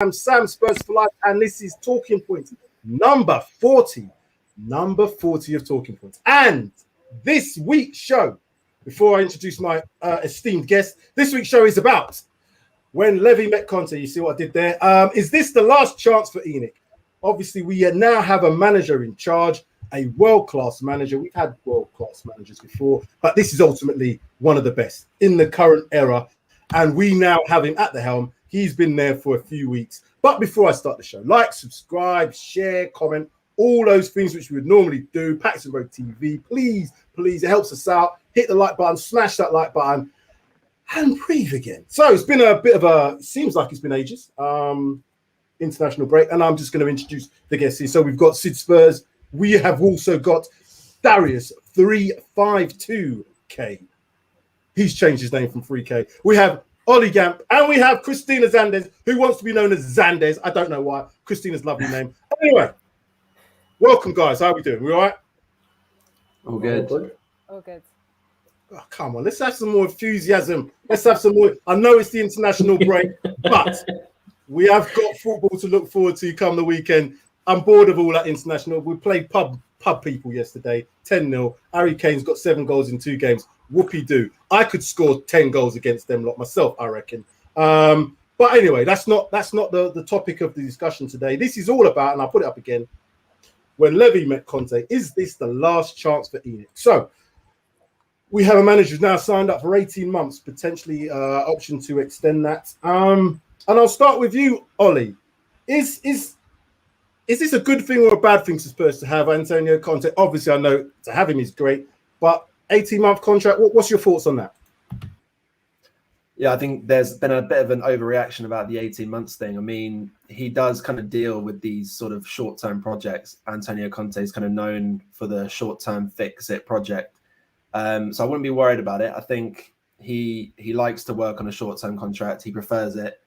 I'm Sam Spurs for Life, and this is Talking Points number 40. Number 40 of Talking Points. And this week's show, before I introduce my esteemed guest, this week's show is about when Levy Met Conte. You see what I did there? Is this the last chance for ENIC? Obviously, we now have a manager in charge, a world-class manager. We've had world-class managers before, but this is ultimately one of the best in the current era. And we now have him at the helm. He's been there for a few weeks. But before I start the show, like, subscribe, share, comment, all those things which we would normally do. Paxton Road TV, please, it helps us out. Hit the like button, smash that like button, and breathe again. So it's been a bit of a, seems like it's been ages, international break. And I'm just going to introduce the guests here. So we've got Sid Spurs. We have also got Darius 352K. He's changed his name from 3K. We have Ollie Gamp, and we have Christina Zandes, who wants to be known as Zandes. I don't know why. Christina's lovely name. Anyway, welcome, guys. How are we doing? We all right? All good. All good. Oh, come on. Let's have some more enthusiasm. Let's have some more. I know it's the international break, but we have got football to look forward to come the weekend. I'm bored of all that international. We played pub people yesterday, 10-0. Harry Kane's got 7 goals in 2 games. Whoopie-doo. I could score 10 goals against them lot myself, I reckon. But anyway, that's not the topic of the discussion today. This is all about, and I'll put it up again, when Levy met Conte, is this the last chance for ENIC? So we have a manager who's now signed up for 18 months, potentially option to extend that. And I'll start with you, Ollie. Is this a good thing or a bad thing for Spurs to have Antonio Conte? Obviously, I know to have him is great, but 18-month contract, what's your thoughts on that? Yeah, I think there's been a bit of an overreaction about the 18 months thing. I mean, he does kind of deal with these sort of short-term projects. Antonio Conte is kind of known for the short-term fix-it project. So I wouldn't be worried about it. I think he likes to work on a short-term contract. He prefers it.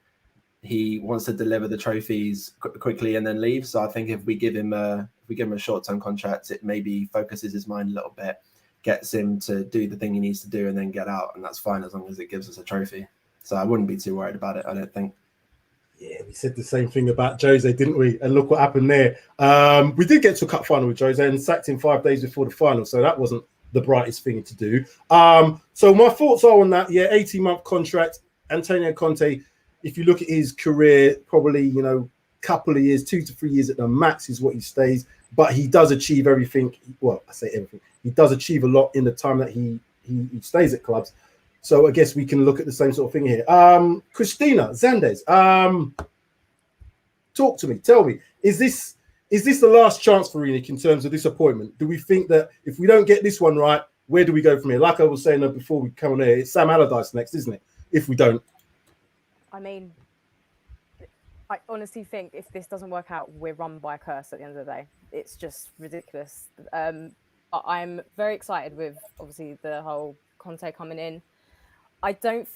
He wants to deliver the trophies quickly and then leave. So I think if we give him a short-term contract, it maybe focuses his mind a little bit, gets him to do the thing he needs to do and then get out. And that's fine as long as it gives us a trophy. So I wouldn't be too worried about it, I don't think. Yeah, we said the same thing about Jose, didn't we? And look what happened there. We did get to a cup final with Jose and sacked him 5 days before the final. So that wasn't the brightest thing to do. So my thoughts are on that. Yeah, 18-month contract. Antonio Conte, if you look at his career, probably, couple of years, 2 to 3 years at the max is what he stays. But he does achieve everything. Well, I say everything. He does achieve a lot in the time that he stays at clubs. So I guess we can look at the same sort of thing here. Christina Zandes, talk to me. Tell me, is this the last chance for ENIC in terms of this appointment? Do we think that if we don't get this one right, where do we go from here? Like I was saying before we come on here, it's Sam Allardyce next, isn't it? If we don't. I mean, I honestly think if this doesn't work out, we're run by a curse at the end of the day. It's just ridiculous. I'm very excited with, obviously, the whole Conte coming in. I think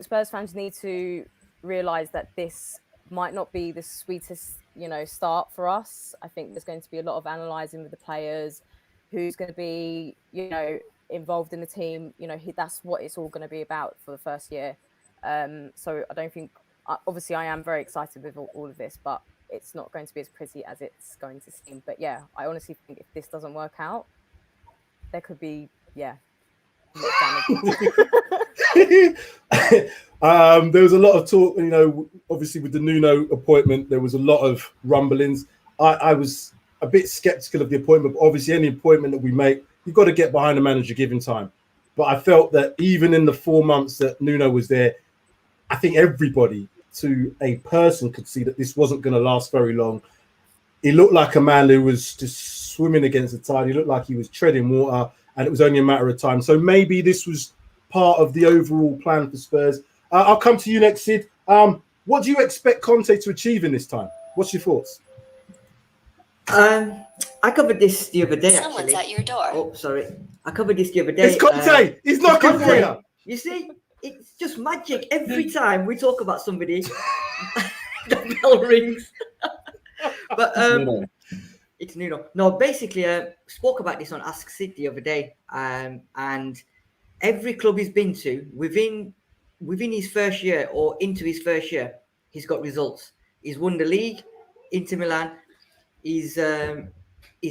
Spurs fans need to realise that this might not be the sweetest, start for us. I think there's going to be a lot of analysing with the players, who's going to be, involved in the team. That's what it's all going to be about for the first year. So I don't think, obviously I am very excited with all of this, but it's not going to be as pretty as it's going to seem. But yeah, I honestly think if this doesn't work out, there could be, there was a lot of talk, obviously with the Nuno appointment, there was a lot of rumblings. I was a bit skeptical of the appointment, but obviously any appointment that we make, you've got to get behind the manager given time. But I felt that even in the 4 months that Nuno was there, I think everybody to a person could see that this wasn't going to last very long. He looked like a man who was just swimming against the tide. He looked like he was treading water, and it was only a matter of time. So maybe this was part of the overall plan for Spurs. I'll come to you next, Sid. What do you expect Conte to achieve in this time? What's your thoughts? I covered this the other day. Someone's at your door. Oh, sorry. I covered this the other day. It's Conte. He's knocking for you. You see, it's just magic. Every time we talk about somebody, the bell rings. But it's Nuno. No, basically, spoke about this on Ask Sid the other day. And every club he's been to, within his first year or into his first year, he's got results. He's won the league. Inter Milan. He's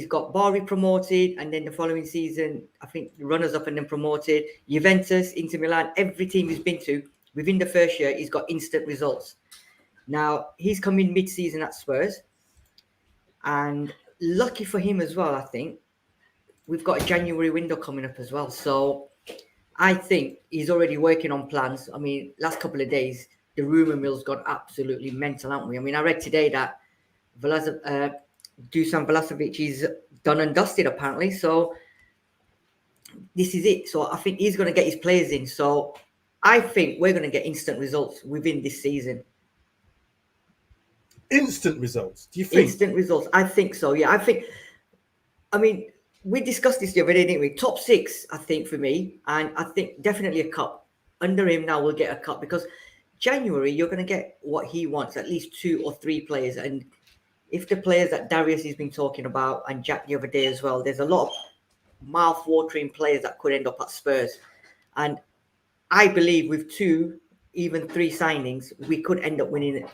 got Bari promoted, and then the following season, I think runners-up and then promoted. Juventus, Inter Milan, every team he's been to, within the first year, he's got instant results. Now, he's come in mid-season at Spurs, and lucky for him as well, I think, we've got a January window coming up as well. So I think he's already working on plans. I mean, last couple of days, the rumour mill's gone absolutely mental, haven't we? I mean, I read today that Dusan Vlahovic is done and dusted, apparently. So this is it. So I think he's going to get his players in. So I think we're going to get instant results within this season. Instant results? Do you think? Instant results. I think so, yeah. I mean, we discussed this the other day, didn't we? Top 6, I think, for me. And I think definitely a cup. Under him now, we'll get a cup. Because January, you're going to get what he wants, at least 2 or 3 players. And if the players that Darius has been talking about, and Jack the other day as well, there's a lot of mouth-watering players that could end up at Spurs. And I believe with 2, even 3 signings, we could end up winning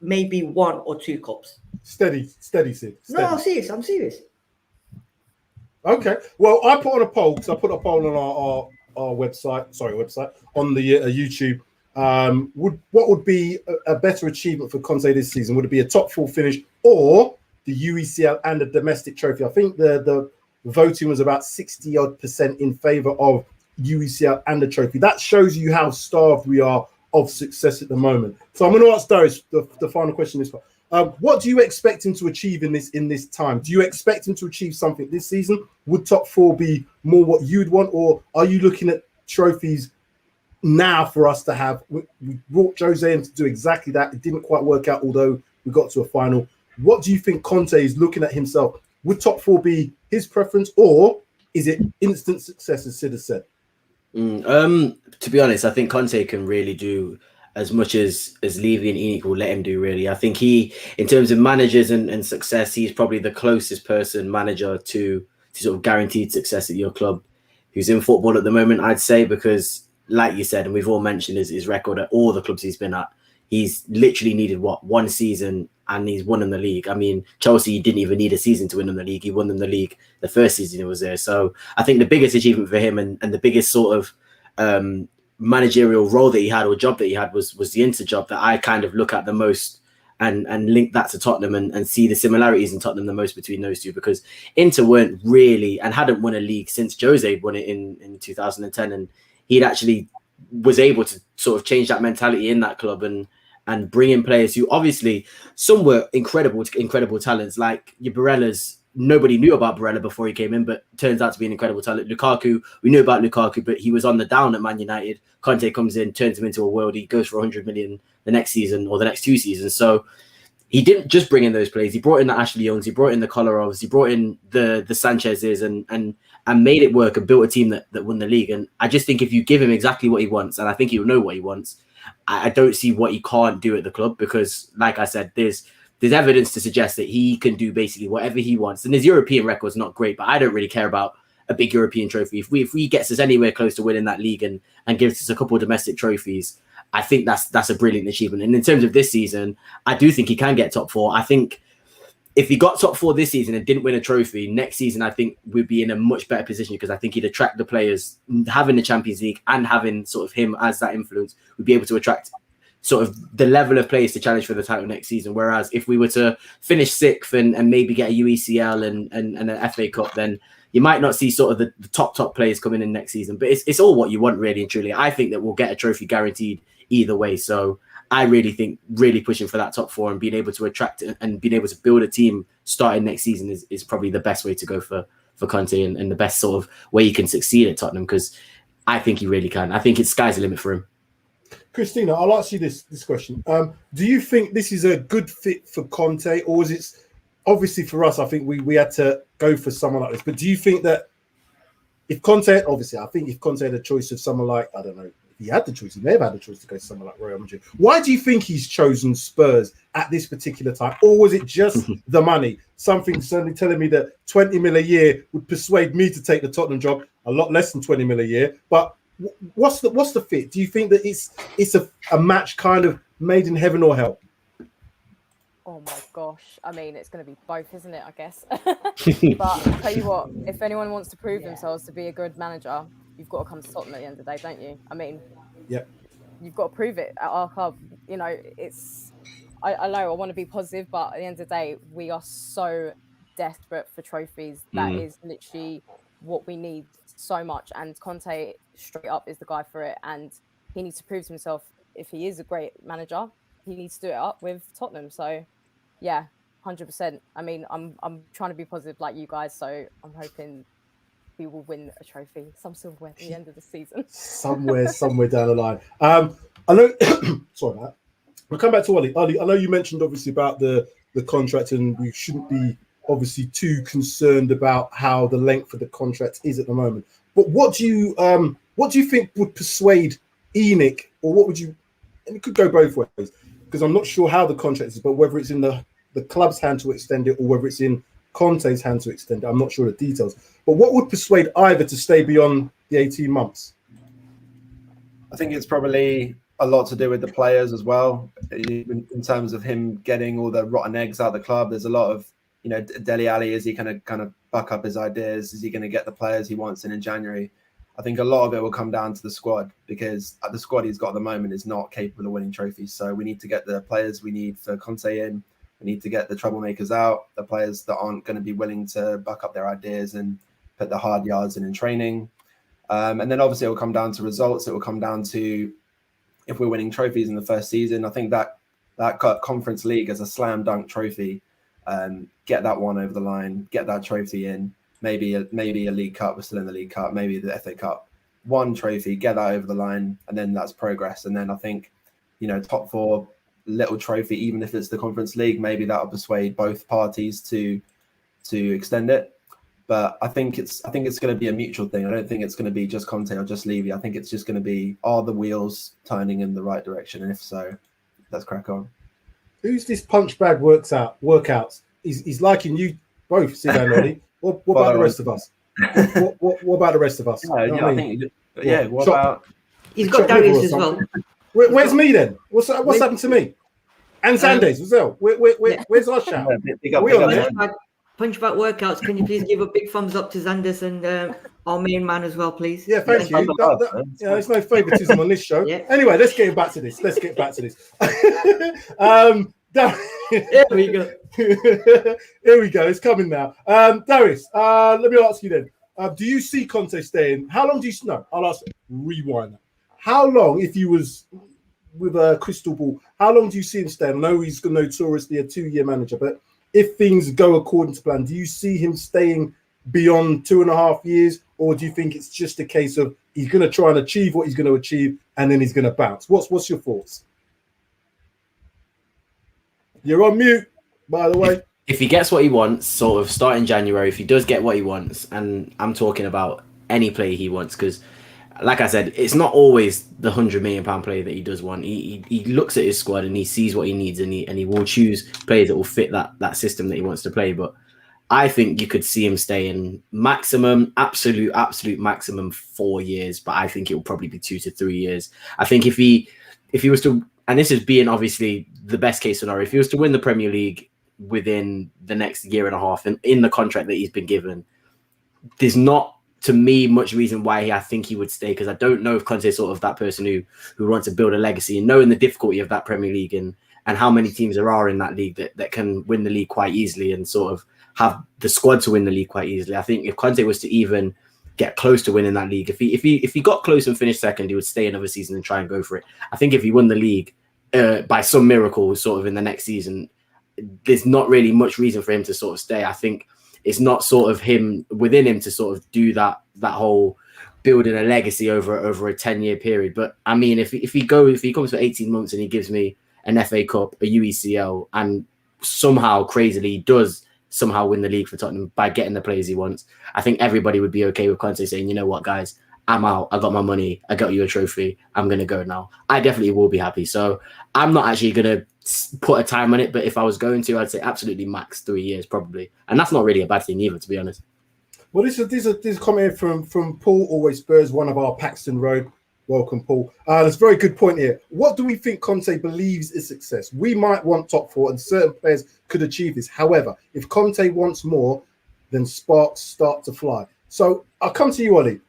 maybe 1 or 2 cups. Steady, Sid. No, I'm serious. Okay. Well, I put on a poll, because I put a poll on our website, on the YouTube. What would be a better achievement for Conte this season? Would it be a top 4 finish or the UECL and the domestic trophy? I think the voting was about 60% in favour of UECL and the trophy. That shows you how starved we are of success at the moment. So I'm going to ask Darius the final question is, what do you expect him to achieve in this time? Do you expect him to achieve something this season? Would top 4 be more what you'd want, or are you looking at trophies now for us to have? We brought Jose in to do exactly that. It didn't quite work out, although we got to a final. What do you think Conte is looking at himself? Would top 4 be his preference, or is it instant success, as Sid has said? To be honest, I think Conte can really do as much as Levy and ENIC will let him do, really. I think he, in terms of managers and success, he's probably the closest manager to sort of guaranteed success at your club who's in football at the moment, I'd say, because like you said, and we've all mentioned his record at all the clubs he's been at, he's literally needed, 1 season, and he's won in the league. I mean, Chelsea didn't even need a season to win in the league. He won them the league the first season he was there. So I think the biggest achievement for him and the biggest sort of managerial role that he had, or job that he had, was the Inter job that I kind of look at the most and link that to Tottenham and see the similarities in Tottenham the most between those two, because Inter weren't really and hadn't won a league since Jose won it in 2010, and he'd actually was able to sort of change that mentality in that club and bring in players who obviously some were incredible talents, like your Barellas. Nobody knew about Barella before he came in, but turns out to be an incredible talent. Lukaku, we knew about Lukaku, but he was on the down at Man United. Conte comes in, turns him into a worldie, goes for 100 million the next season or the next 2 seasons. So he didn't just bring in those players. He brought in the Ashley Youngs, he brought in the Kollarovs, he brought in the Sanchez's and made it work and built a team that won the league. And I just think if you give him exactly what he wants, and I think he'll know what he wants, I don't see what he can't do at the club, because like I said, there's evidence to suggest that he can do basically whatever he wants. And his European record's not great, but I don't really care about a big European trophy. If he gets us anywhere close to winning that league and gives us a couple of domestic trophies, I think that's a brilliant achievement. And in terms of this season, I do think he can get top 4. I think if he got top 4 this season and didn't win a trophy, next season I think we'd be in a much better position, because I think he'd attract the players. Having the Champions League and having sort of him as that influence would be able to attract sort of the level of players to challenge for the title next season. Whereas if we were to finish 6th and maybe get a UECL and an FA Cup, then you might not see sort of the top players coming in next season. But it's all what you want, really and truly. I think that we'll get a trophy guaranteed either way. So I really think pushing for that top 4 and being able to attract and being able to build a team starting next season is probably the best way to go for Conte and the best sort of way he can succeed at Tottenham, because I think he really can. I think it's sky's the limit for him. Christina, I'll ask you this question. Do you think this is a good fit for Conte, or is it, obviously for us, I think we had to go for someone like this, but do you think that if Conte, obviously, I think if Conte had a choice of someone like, I don't know, if he had the choice, he may have had the choice to go to someone like Real Madrid. Why do you think he's chosen Spurs at this particular time? Or was it just the money? Something certainly telling me that 20 mil a year would persuade me to take the Tottenham job, a lot less than 20 mil a year. But what's the fit? Do you think that it's a match kind of made in heaven or hell? Oh my gosh. I mean, it's going to be both, isn't it? I guess. But I'll tell you what, if anyone wants to prove themselves to be a good manager, you've got to come to Tottenham at the end of the day, don't you? I mean, you've got to prove it at our club. You know, I know I want to be positive, but at the end of the day, we are so desperate for trophies. That is literally what we need so much. And Conte, straight up, is the guy for it. And he needs to prove to himself, if he is a great manager, he needs to do it up with Tottenham. So, yeah, 100%. I mean, I'm trying to be positive like you guys, so I'm hoping we will win a trophy, some sort of way at the end of the season. somewhere down the line. I know. Sorry, Matt. We'll come back to Ollie. Ollie, I know you mentioned obviously about the contract, and we shouldn't be obviously too concerned about how the length of the contract is at the moment. But what do you think would persuade ENIC, or what would you? And it could go both ways, because I'm not sure how the contract is, but whether it's in the club's hand to extend it or whether it's in Conte's hand to extend it, I'm not sure the details. But what would persuade either to stay beyond the 18 months? I think it's probably a lot to do with the players as well, in terms of him getting all the rotten eggs out of the club. There's a lot of, you know, Dele Alli, is he kind of buck up his ideas? Is he going to get the players he wants in January? I think a lot of it will come down to the squad, because the squad he's got at the moment is not capable of winning trophies. So we need to get the players we need for Conte in. We need to get the troublemakers out, the players that aren't going to be willing to buck up their ideas and put the hard yards in training. And then obviously it will come down to results. It will come down to if we're winning trophies in the first season. I think that Conference League as a slam dunk trophy, get that one over the line, get that trophy in. Maybe a League Cup. We're still in the League Cup. Maybe the FA Cup. One trophy, get that over the line, and then that's progress. And then I think, you know, top four, little trophy, even if it's the Conference League, maybe that'll persuade both parties to extend it. But I think it's going to be a mutual thing. I don't think it's going to be just Conte or just Levy. I think it's just going to be, are the wheels turning in the right direction? And if so, let's crack on. Who's this punch bag workouts? He's liking you both, Sivan and Ollie. What about the rest of us? What about the rest of us? I think. What about? He's got Darius as well. Where's me then? What's happened to me? And Sundays as well. Where's our shout? Punchback workouts. Can you please give a big thumbs up to Zanders and our main man as well, please? Yeah, thank you. There's no favoritism on this show. Yeah. Anyway, let's get back to this. Here we go. Here we go. It's coming now. Darius, let me ask you then. Do you see Conte staying? How long do you know? I'll ask. Rewind that. How long, if you was with a crystal ball, how long do you see him staying? I know he's notoriously a 2-year manager, but if things go according to plan, do you see him staying beyond 2.5 years, or do you think it's just a case of he's going to try and achieve what he's going to achieve and then he's going to bounce? What's your thoughts? You're on mute, by the way. If he gets what he wants, sort of starting January, if he does get what he wants, and I'm talking about any player he wants, because like I said, it's not always the £100 million player that he does want. He looks at his squad and he sees what he needs, and he will choose players that will fit that system that he wants to play. But I think you could see him staying absolute maximum 4 years, but I think it will probably be 2 to 3 years. I think if he was to, and this is being obviously the best case scenario, if he was to win the Premier League within the next year and a half and in the contract that he's been given, there's not, to me, much reason why I think he would stay, because I don't know if Conte is sort of that person who wants to build a legacy, and knowing the difficulty of that Premier League and how many teams there are in that league that can win the league quite easily and sort of have the squad to win the league quite easily. I think if Conte was to even get close to winning that league, if he got close and finished second, he would stay another season and try and go for it. I think if he won the league by some miracle sort of in the next season, there's not really much reason for him to sort of stay. I think it's not sort of him within him to sort of do that whole building a legacy over a 10-year period. But I mean, if he comes for 18 months and he gives me an FA Cup, a UECL, and somehow crazily does somehow win the league for Tottenham by getting the players he wants, I think everybody would be okay with Conte saying, you know what, guys, I'm out. I got my money. I got you a trophy. I'm going to go now. I definitely will be happy. So I'm not actually going to put a time on it, but if I was going to, I'd say absolutely max 3 years probably. And that's not really a bad thing either, to be honest. Well, this is a comment from Paul, always Spurs, one of our Paxton Road. Welcome, Paul. That's a very good point here. What do we think Conte believes is success? We might want top four, and certain players could achieve this. However, if Conte wants more, then sparks start to fly. So I'll come to you, Ollie.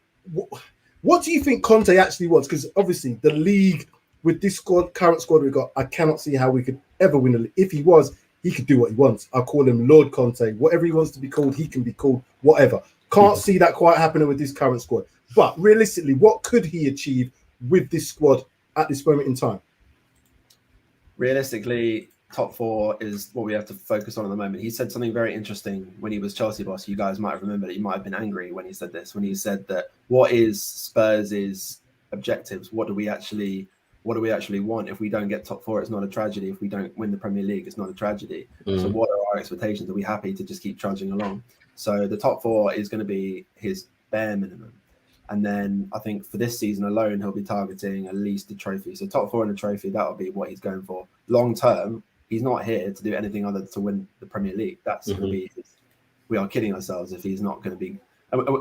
What do you think Conte actually wants? Because obviously the league, with this current squad we've got, I cannot see how we could ever win the league. If he was, he could do what he wants. I'll call him Lord Conte. Whatever he wants to be called, he can be called whatever. Can't see that quite happening with this current squad. But realistically, what could he achieve with this squad at this moment in time? Realistically, top four is what we have to focus on at the moment. He said something very interesting when he was Chelsea boss. You guys might have remembered it. You might have been angry when he said this, when he said that what is Spurs' objectives? What do we actually want? If we don't get top four, it's not a tragedy. If we don't win the Premier League, it's not a tragedy. So what are our expectations? Are we happy to just keep trudging along? So the top four is going to be his bare minimum. And then I think for this season alone, he'll be targeting at least a trophy. So top four and a trophy, that'll be what he's going for. Long term, he's not here to do anything other than to win the Premier League. That's going to be his. We are kidding ourselves if he's not going to be.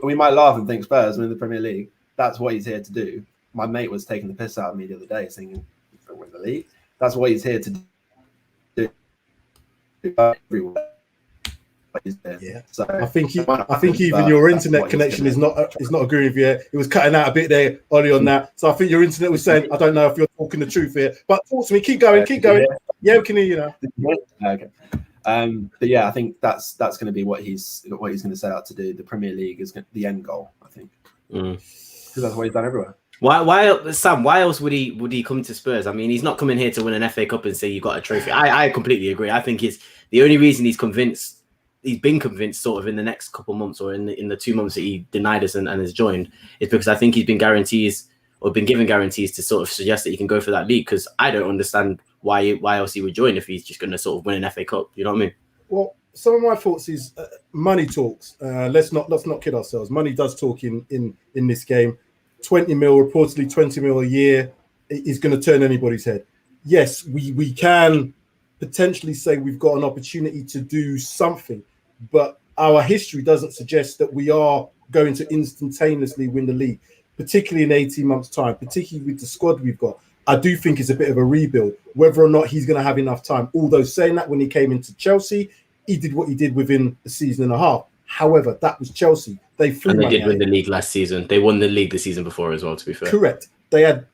We might laugh and think Spurs win the Premier League. That's what he's here to do. My mate was taking the piss out of me the other day, saying, "Win the league." That's what he's here to do. Everywhere. Yeah. So I think even your internet connection is not agreeing with you. It was cutting out a bit there, Ollie, on that. So I think your internet was saying, I don't know if you're talking the truth here, but talk to me. Keep going. Yeah, we can hear you now. Okay. But yeah, I think that's going to be what he's going to set out to do. The Premier League is the end goal, I think, because that's what he's done everywhere. Why, Sam? Why else would he come to Spurs? I mean, he's not coming here to win an FA Cup and say you got a trophy. I completely agree. I think the only reason he's been convinced sort of in the next couple of months or in the 2 months that he denied us and has joined is because I think he's been given guarantees to sort of suggest that he can go for that league. Because I don't understand why else he would join if he's just going to sort of win an FA Cup. You know what I mean? Well, some of my thoughts is money talks. Let's not kid ourselves. Money does talk in this game. 20 mil, reportedly 20 mil a year is going to turn anybody's head. Yes, we can potentially say we've got an opportunity to do something, but our history doesn't suggest that we are going to instantaneously win the league, particularly in 18 months' time, particularly with the squad we've got. I do think it's a bit of a rebuild, whether or not he's going to have enough time. Although saying that, when he came into Chelsea, he did what he did within a season and a half. However, that was Chelsea. They did win the league last season. They won the league the season before as well, to be fair. Correct. They had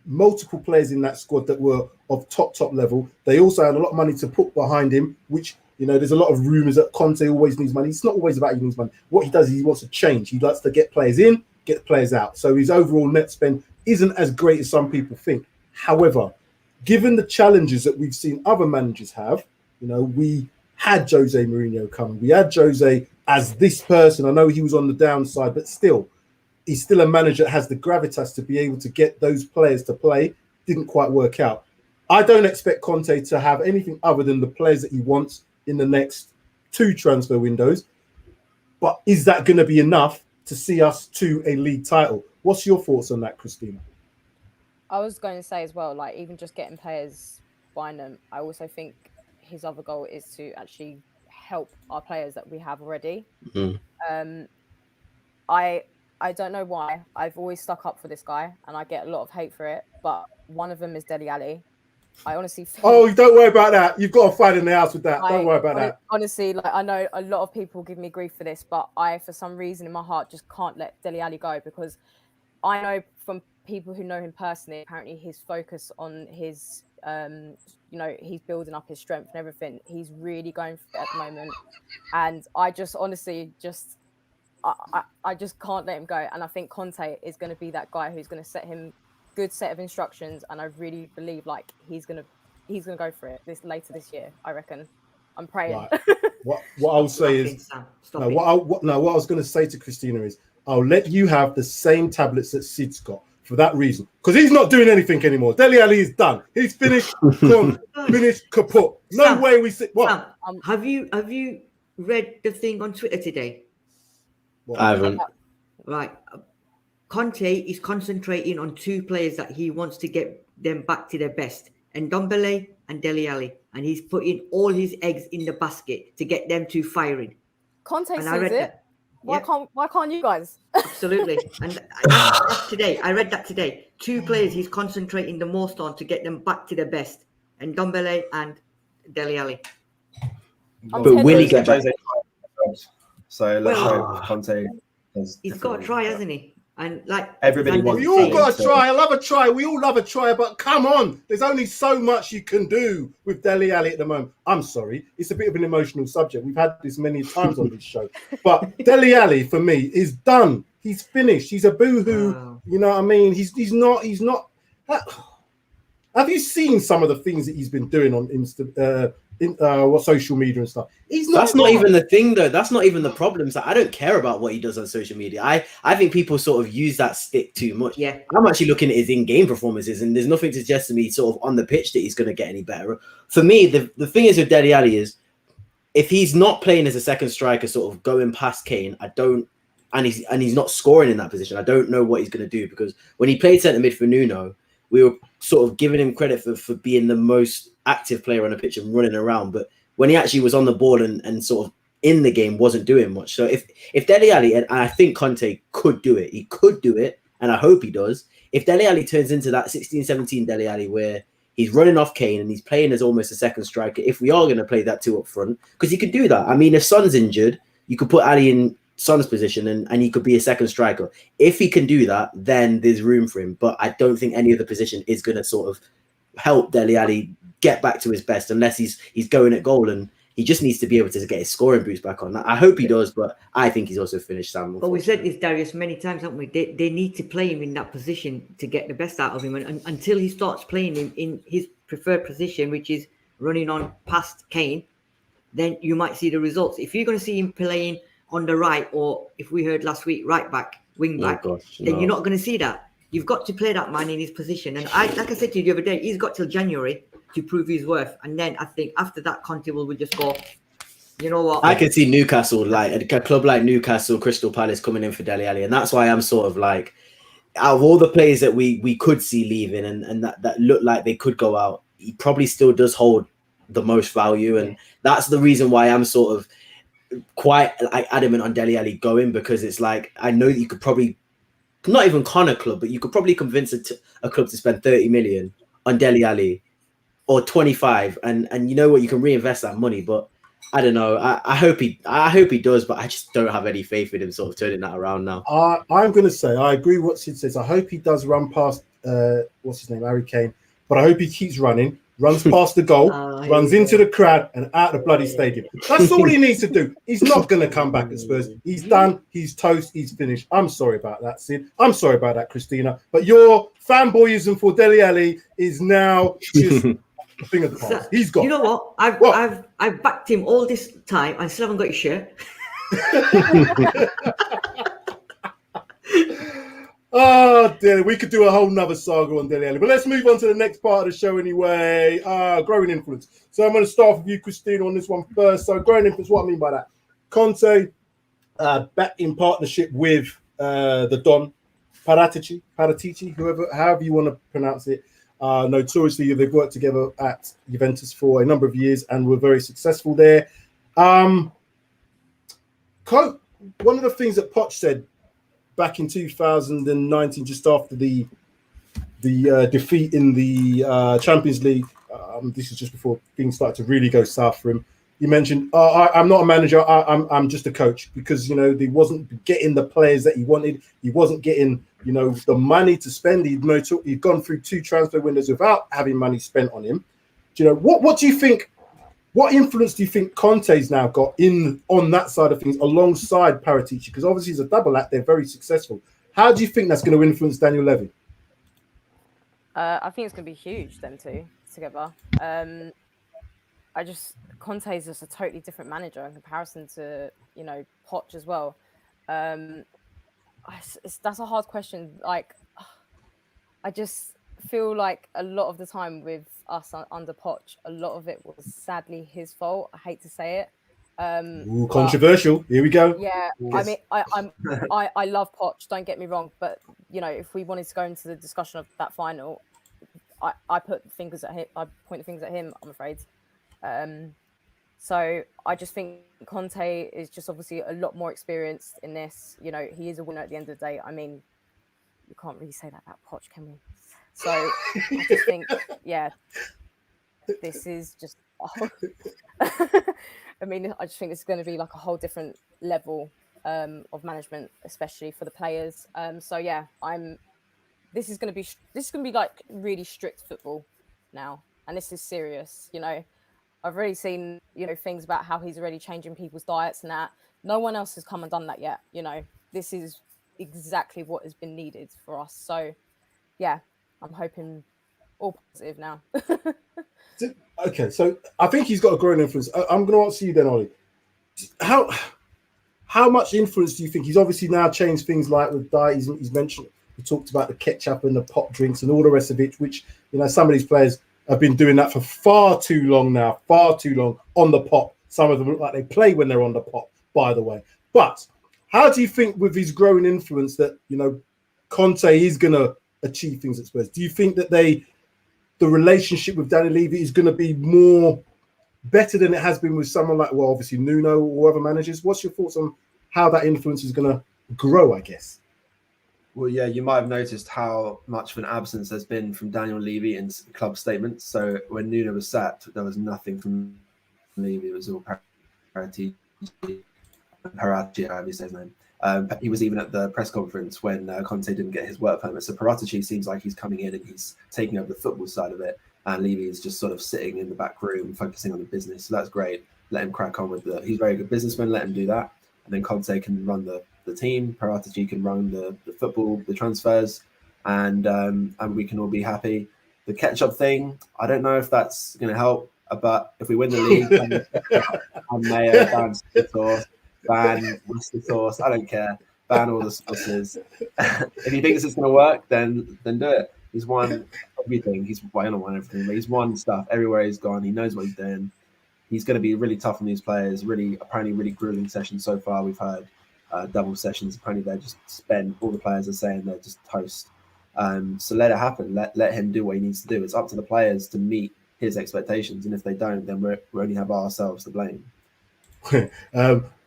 multiple players in that squad that were of top level. They also had a lot of money to put behind him, which, you know, there's a lot of rumours that Conte always needs money. It's not always about he needs money. What he does is he wants to change. He likes to get players in, get players out. So his overall net spend isn't as great as some people think. However, given the challenges that we've seen other managers have, you know, we had Jose Mourinho coming. We had Jose as this person. I know he was on the downside, but still, he's still a manager that has the gravitas to be able to get those players to play. Didn't quite work out. I don't expect Conte to have anything other than the players that he wants in the next 2 transfer windows. But is that going to be enough to see us to a league title? What's your thoughts on that, Christina? I was going to say as well, like, even just getting players, buying them, I also think his other goal is to actually help our players that we have already. I don't know why. I've always stuck up for this guy, and I get a lot of hate for it. But one of them is Dele Alli. I honestly think... Oh, don't worry about that. You've got a fight in the house with that. Don't worry about that. Honestly, like, I know a lot of people give me grief for this, but I, for some reason in my heart, just can't let Dele Alli go, because I know from people who know him personally, apparently his focus on his, you know, he's building up his strength and everything. He's really going for it at the moment. And I just honestly I just can't let him go. And I think Conte is going to be that guy who's going to set him good set of instructions. And I really believe like he's going to go for it later this year. I reckon. I'm praying. Right. What I'll say is, what I was going to say to Christina is, I'll let you have the same tablets that Sid's got for that reason, because he's not doing anything anymore. Dele Alli is done. He's finished. Finished. Kaput. No Sam, way we sit. What? Sam, have you read the thing on Twitter today? I haven't. Right. Conte is concentrating on 2 players that he wants to get them back to their best, and Ndombele and Dele Alli, and he's putting all his eggs in the basket to get them 2 firing. Conte and sees it. Why can't you guys? Absolutely. And that's today. I read that today. 2 players he's concentrating the most on to get them back to their best, and Ndombele and Dele Alli. I'm But will he telling get back? So let's Well, hope Conte does. He's got to try, hasn't he? And like Everybody wants We all got to So- try. I love a try. We all love a try, but come on. There's only so much you can do with Dele Alli at the moment. I'm sorry. It's a bit of an emotional subject. We've had this many times on this show. But Dele Alli, for me, is done. He's finished. He's a boohoo. Wow. You know what I mean? He's not. Have you seen some of the things that he's been doing on social media and stuff? That's not even the thing, though. That's not even the problem. So I don't care about what he does on social media. I think people sort of use that stick too much. Yeah. I'm actually looking at his in-game performances, and there's nothing to suggest to me sort of on the pitch that he's going to get any better. For me, the thing is with Dele Alli is, if he's not playing as a second striker, sort of going past Kane, and he's not scoring in that position, I don't know what he's going to do, because when he played centre mid for Nuno, we were sort of giving him credit for being the most active player on the pitch and running around. But when he actually was on the ball and sort of in the game, wasn't doing much. So if Dele Alli, and I think Conte could do it, he could do it, and I hope he does. If Dele Alli turns into that 16-17 Dele Alli where he's running off Kane and he's playing as almost a second striker, if we are going to play that 2 up front, because he could do that. I mean, if Son's injured, you could put Ali in Son's position and he could be a second striker. If he can do that, then there's room for him. But I don't think any other position is going to sort of help Dele Alli get back to his best unless he's going at goal, and he just needs to be able to get his scoring boost back on. I hope he does, but I think he's also finished, Sam. But we said this, Darius, many times, haven't we? They need to play him in that position to get the best out of him, and until he starts playing him in his preferred position, which is running on past Kane, then you might see the results. If you're going to see him playing on the right, or if we heard last week, right back, wing back, then you're not going to see that. You've got to play that man in his position. And like I said to you the other day, he's got till January to prove his worth. And then I think after that, Conte will just go, you know what? I can see Newcastle, like a club like Newcastle, Crystal Palace coming in for Dele Alli. And that's why I'm sort of like, out of all the players that we could see leaving and that look like they could go out, he probably still does hold the most value. And that's the reason why I'm sort of quite like adamant on Dele Alli going, because it's like, I know that you could probably not even con a club, but you could probably convince a club to spend 30 million on Dele Alli or 25, and you know what, you can reinvest that money. But I don't know. I hope he does, but I just don't have any faith in him sort of turning that around now. I'm going to say I agree with what Sid says. I hope he does run past what's his name, Harry Kane, but I hope he keeps running. Runs past the goal, runs into the crowd and out the bloody stadium. That's all he needs to do. He's not going to come back at Spurs. He's done. He's toast. He's finished. I'm sorry about that, Sid. I'm sorry about that, Christina. But your fanboyism for Dele Alli is now just a thing of the past. He's gone. You know what? I've backed him all this time and still haven't got his shirt. Oh, dear. We could do a whole nother saga on Dele Alli. But let's move on to the next part of the show anyway. Growing influence. So I'm going to start with you, Christina, on this one first. So growing influence, what I mean by that? Conte, back in partnership with the Don Paratici, however you want to pronounce it. Notoriously, they've worked together at Juventus for a number of years and were very successful there. One of the things that Poch said back in 2019, just after the defeat in the Champions League, this is just before things started to really go south for him. He mentioned, "I'm not a manager. I'm just a coach," because he wasn't getting the players that he wanted. He wasn't getting the money to spend. He'd gone through 2 transfer windows without having money spent on him. What do you think? What influence do you think Conte's now got on that side of things alongside Paratici? Because obviously he's a double act. They're very successful. How do you think that's going to influence Daniel Levy? I think it's going to be huge, them two together. Conte is just a totally different manager in comparison to, Poch as well. That's a hard question. Like, I just feel like a lot of the time with us under Poch, a lot of it was sadly his fault. I hate to say it. Controversial. Here we go. Yeah, yes. I mean, I love Poch. Don't get me wrong, but if we wanted to go into the discussion of that final, I point the fingers at him. I'm afraid. So I just think Conte is just obviously a lot more experienced in this. You know, he is a winner at the end of the day. I mean, you can't really say that about Poch, can we? So I just think, yeah, this is just. I mean, I just think it's going to be like a whole different level of management, especially for the players. So yeah, This is going to be like really strict football now, and this is serious. You know, I've already seen things about how he's already changing people's diets and that. No one else has come and done that yet. You know, this is exactly what has been needed for us. So yeah, I'm hoping all positive now. Okay, so I think he's got a growing influence. I'm going to ask you then, Ollie. How much influence do you think he's obviously now changed things like with diet? He's mentioned, he talked about the ketchup and the pop drinks and all the rest of it, which some of these players have been doing that for far too long now, far too long on the pop. Some of them look like they play when they're on the pop, by the way. But how do you think with his growing influence that Conte is going to achieve things at Spurs? Do you think that the relationship with Daniel Levy is going to be more better than it has been with someone like, well, obviously Nuno or other managers? What's your thoughts on how that influence is going to grow, I guess? Well, yeah, you might have noticed how much of an absence there's been from Daniel Levy in club statements. So when Nuno was sacked, there was nothing from Levy. It was all Paratici, however you say his name. He was even at the press conference when Conte didn't get his work permit. So Paratici seems like he's coming in and he's taking over the football side of it. And Levy is just sort of sitting in the back room, focusing on the business. So that's great. Let him crack on with he's a very good businessman. Let him do that. And then Conte can run the team. Paratici can run the football, the transfers, and we can all be happy. The ketchup thing, I don't know if that's going to help, but if we win the league, and mayo, ban sauce, ban Worcester sauce, I don't care. Ban all the sauces. If he thinks it's going to work, then do it. He's won everything. I don't won everything, but he's won stuff everywhere he's gone. He knows what he's doing. He's going to be really tough on these players. Apparently really grueling sessions so far. We've heard double sessions. Apparently they're just spent. All the players are saying they're just toast. So let it happen. Let him do what he needs to do. It's up to the players to meet his expectations, and if they don't, then we only have ourselves to blame.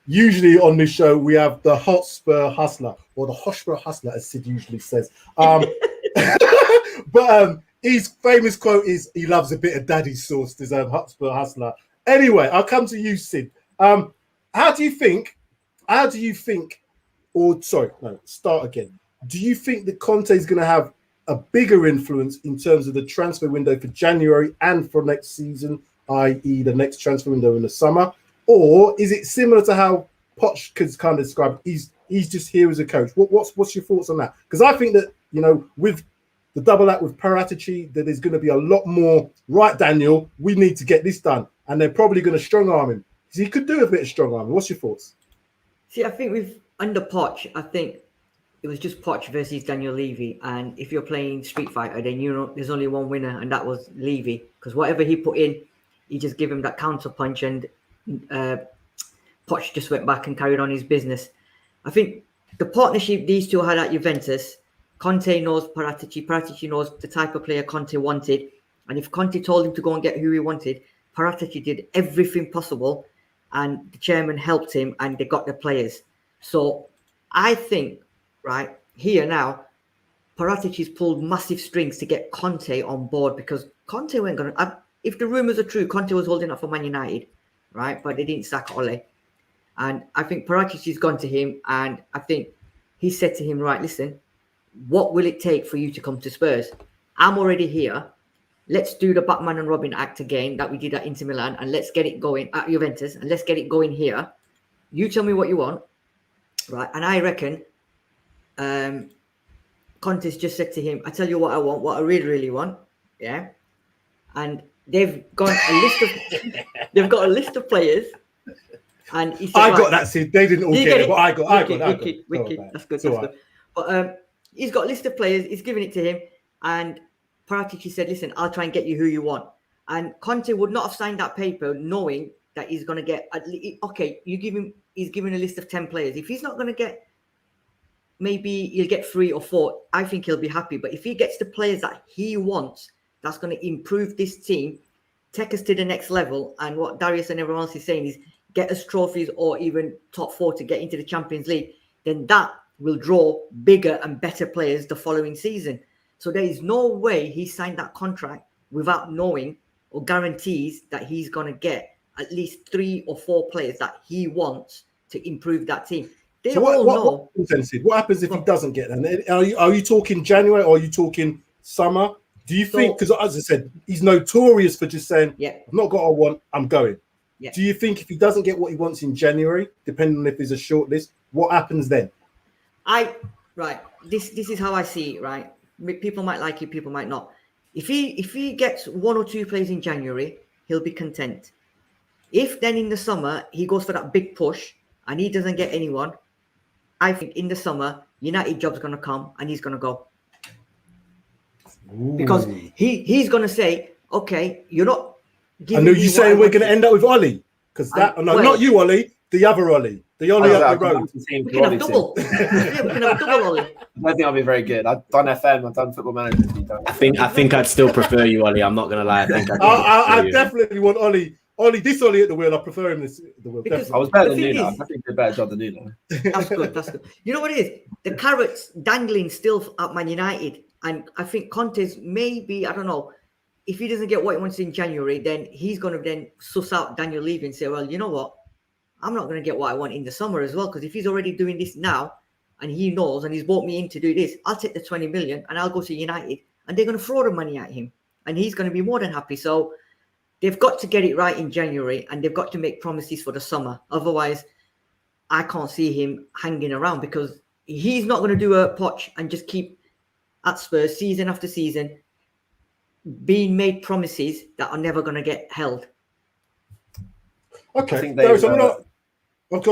Usually on this show we have the Hotspur Hustler, or the Hotspur Hustler, as Sid usually says. But his famous quote is, "He loves a bit of daddy sauce." There's a Hotspur Hustler. Anyway, I'll come to you, Sid. How do you think, start again. Do you think that Conte is going to have a bigger influence in terms of the transfer window for January and for next season, i.e. the next transfer window in the summer? Or is it similar to how Poch could kind of describe it? He's just here as a coach. What's your thoughts on that? Because I think that, with the double act with Paratici, that there's going to be a lot more, right, Daniel, we need to get this done. And they're probably going to strong arm him. So he could do a bit of strong arming. What's your thoughts? See, I think under Poch, I think it was just Poch versus Daniel Levy. And if you're playing Street Fighter, then there's only one winner, and that was Levy. Because whatever he put in, he just gave him that counter punch, and Poch just went back and carried on his business. I think the partnership these two had at Juventus, Conte knows Paratici. Paratici knows the type of player Conte wanted. And if Conte told him to go and get who he wanted, Paratici did everything possible, and the chairman helped him, and they got the players. So I think, right here now, Paratici's pulled massive strings to get Conte on board, because Conte weren't going to. If the rumours are true, Conte was holding up for Man United, right? But they didn't sack Ole. And I think Paratici's gone to him, and I think he said to him, right, listen, what will it take for you to come to Spurs? I'm already here. Let's do the Batman and Robin act again that we did at Inter Milan, and let's get it going at Juventus, and let's get it going here. You tell me what you want, right? And I reckon Conte's just said to him, I tell you what I want, what I really, really want, yeah? And they've got a list of players. And he said, I got that, Sid. They didn't all get it, but I got it. Wicked. That's good. Good. But he's got a list of players. He's giving it to him. And Paratici said, listen, I'll try and get you who you want. And Conte would not have signed that paper knowing that he's going to get, he's given a list of 10 players. If he's not going to get, maybe he'll get 3 or 4, I think he'll be happy. But if he gets the players that he wants, that's going to improve this team take us to the next level. And what Darius and everyone else is saying is get us trophies or even top 4 to get into the Champions League. Then that will draw bigger and better players the following season. So there is no way he signed that contract without knowing or guarantees that he's going to get at least 3 or 4 players that he wants to improve that team. They so all know. What happens if he doesn't get them? Are you talking January or are you talking summer? Do you think, because as I said, he's notorious for just saying, I've not got what I want, I'm going. Yeah. Do you think if he doesn't get what he wants in January, depending on if there's a short list, what happens then? This is how I see it, right? People might like it, people might not. If he gets 1 or 2 plays in January, he'll be content. If then in the summer he goes for that big push and he doesn't get anyone, I think in the summer United job's going to come and he's going to go. Ooh. Because he's going to say, okay, you're not giving me. I know you're saying we're going to end up with Ollie, because not you, Ollie, the other Ollie, the Ollie up the road. We can have double. We can have double Ollie. I don't think I'll be very good. I've done FM, I've done Football Manager. I think I'd still prefer you, Ollie. I'm not going to lie. I definitely want Ollie. This Ollie at the wheel, I prefer him at the wheel. I was better than Nuno. I think did a better job than Nuno. That's good. You know what it is? The carrot's dangling still at Man United. And I think Conte's maybe, I don't know, if he doesn't get what he wants in January, then he's going to then suss out Daniel Levy and say, well, you know what? I'm not going to get what I want in the summer as well. Because if he's already doing this now and he knows and he's brought me in to do this, I'll take the 20 million and I'll go to United and they're going to throw the money at him. And he's going to be more than happy. So they've got to get it right in January and they've got to make promises for the summer. Otherwise, I can't see him hanging around because he's not going to do a Poch and just keep at Spurs season after season being made promises that are never going to get held. Okay.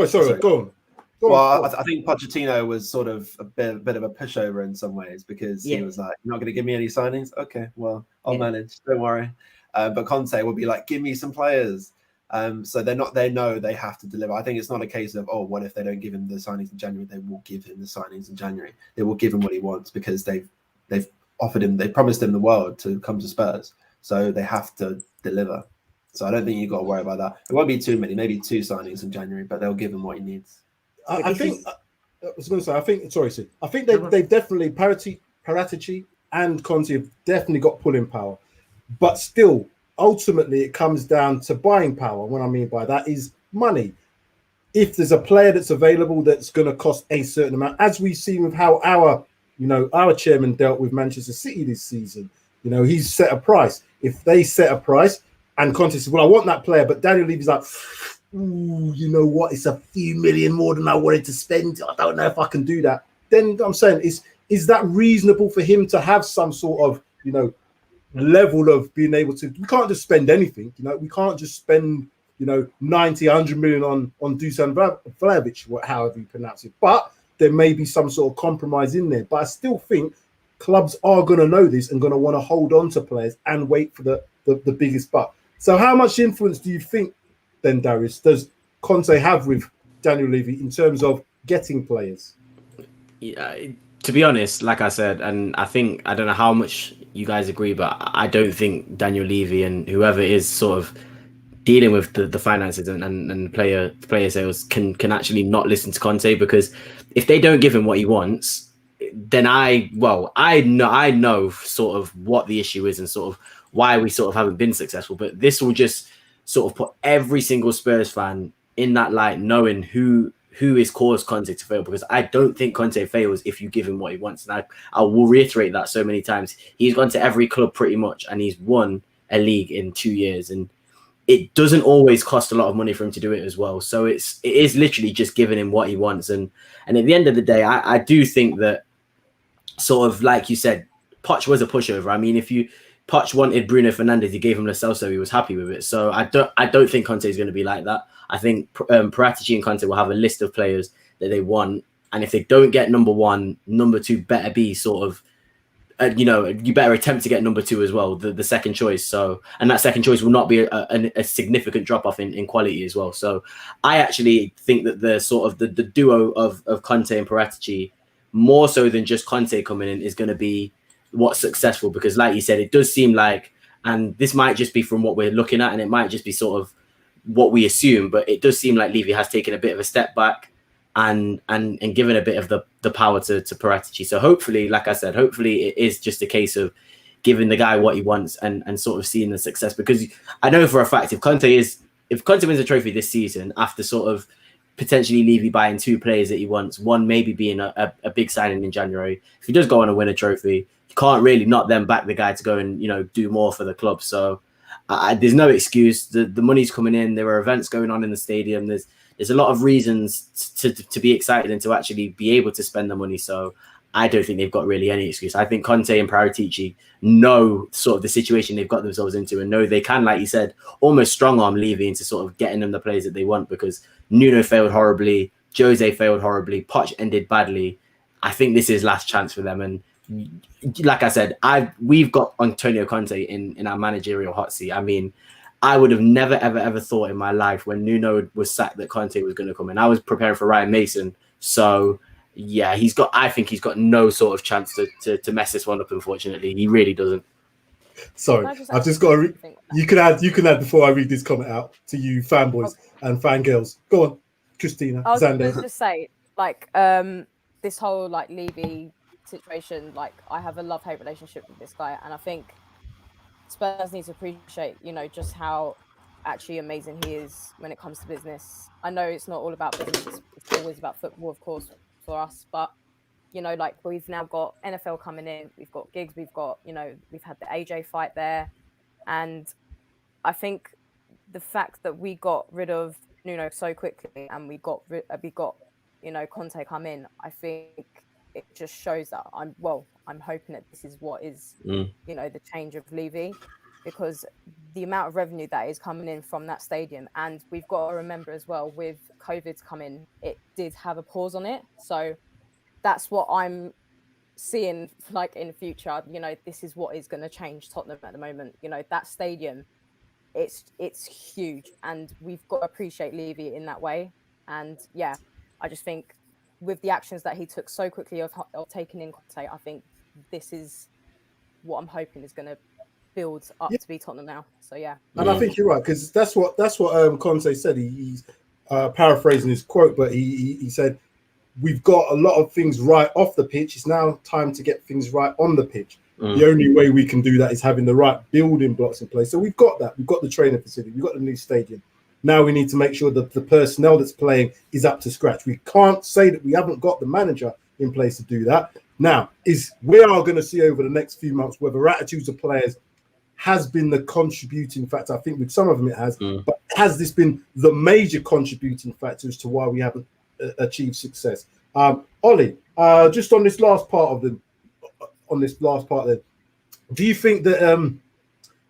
Sorry, go on. I think Pochettino was sort of a bit of a pushover in some ways because he was like, you're not going to give me any signings? Okay, well, I'll manage. Don't worry. But Conte will be like, give me some players. So they know they have to deliver. I think it's not a case of, what if they don't give him the signings in January? They will give him the signings in January. They will give him what he wants because they've offered him, they promised him the world to come to Spurs. So they have to deliver. So I don't think you've got to worry about that. It won't be too many, maybe 2 signings in January, but they'll give him what he needs. I think they've definitely, Paratici and Conte have definitely got pulling power. But still, ultimately, it comes down to buying power. What I mean by that is money. If there's a player that's available that's going to cost a certain amount, as we've seen with how our chairman dealt with Manchester City this season, he's set a price. If they set a price and Conte says, well, I want that player, but Daniel Levy's like, ooh, you know what? It's a few million more than I wanted to spend. I don't know if I can do that. Then I'm saying, is that reasonable for him to have some sort of, level of being able to? We can't just spend anything. We can't just spend, 90, 100 million on Dusan Vlahovic, however you pronounce it. But there may be some sort of compromise in there. But I still think clubs are going to know this and going to want to hold on to players and wait for the biggest buck. So how much influence do you think, then, Darius, does Conte have with Daniel Levy in terms of getting players? Yeah, to be honest, like I said, and I don't know how much you guys agree, but I don't think Daniel Levy and whoever is sort of dealing with the finances and player sales can actually not listen to Conte, because if they don't give him what he wants, then I know sort of what the issue is and sort of why we sort of haven't been successful. But this will just sort of put every single Spurs fan in that light, knowing who has caused Conte to fail, because I don't think Conte fails if you give him what he wants. And I will reiterate that so many times. He's gone to every club pretty much and he's won a league in 2 years, and it doesn't always cost a lot of money for him to do it as well. So it is literally just giving him what he wants. And at the end of the day, I do think that, sort of like you said, Poch was a pushover. I mean, if Poch wanted Bruno Fernandes, he gave him Lo Celso, he was happy with it. So I don't think Conte is going to be like that. I think Paratici and Conte will have a list of players that they want, and if they don't get number 1, number 2 better be sort of, you better attempt to get number 2 as well, the second choice. So, and that second choice will not be a significant drop off in quality as well. So I actually think that the sort of the duo of Conte and Paratici, more so than just Conte coming in, is going to be what's successful, because like you said, it does seem like And this might just be from what we're looking at, and it might just be sort of what we assume, but it does seem like Levy has taken a bit of a step back and given a bit of the power to Paratici. So hopefully, like I said, hopefully it is just a case of giving the guy what he wants and sort of seeing the success. Because I know for a fact if Conte wins a trophy this season after sort of potentially Levy buying 2 players that he wants, one maybe being a big signing in January, if he does go on and win a trophy, you can't really not then back the guy to go and, you know, do more for the club. So there's no excuse. The money's coming in. There are events going on in the stadium. There's a lot of reasons to be excited and to actually be able to spend the money. So I don't think they've got really any excuse. I think Conte and Paratici know sort of the situation they've got themselves into and know they can, like you said, almost strong arm Levy into sort of getting them the players that they want, because Nuno failed horribly, Jose failed horribly, Poch ended badly. I think this is last chance for them. And like I said, we've got Antonio Conte in our managerial hot seat. I mean, I would have never, ever thought in my life when Nuno was sacked that Conte was going to come in. I was preparing for Ryan Mason. So yeah, I think he's got no sort of chance to mess this one up, unfortunately. He really doesn't. Sorry, I've just got to you can add before I read this comment out to you fanboys and fangirls. Go on, Christina. I was Zande. going to just say, like, this whole like Levy situation, like I have a love-hate relationship with this guy, and I think Spurs need to appreciate, you know, just how actually amazing he is when it comes to business. I know it's not all about business, it's always about football, of course, for us, but you know, like we've now got NFL coming in, we've got gigs, we've got, you know, we've had the AJ fight there, and I think the fact that we got rid of Nuno so quickly and we got you know, Conte come in, I think it just shows that I'm hoping that this is what is, you know, the change of Levy, because the amount of revenue that is coming in from that stadium, and we've got to remember as well, with COVID's coming, it did have a pause on it. So that's what I'm seeing, like in the future, you know, this is what is going to change Tottenham at the moment. You know, that stadium, it's huge, and we've got to appreciate Levy in that way. And yeah, I just think with the actions that he took so quickly of taking in Conte, I think this is what I'm hoping is going to build up to be Tottenham now. So yeah, and I think you're right, because that's what Conte said. He's paraphrasing his quote, but he said, "We've got a lot of things right off the pitch. It's now time to get things right on the pitch. The only way we can do that is having the right building blocks in place." So we've got that. We've got the training facility. We've got the new stadium. Now we need to make sure that the personnel that's playing is up to scratch. We can't say that we haven't got the manager in place to do that. Now, we are going to see over the next few months whether attitudes of players has been the contributing factor. I think with some of them it has, but has this been the major contributing factor as to why we haven't achieved success? Ollie, just on this last part there, do you think that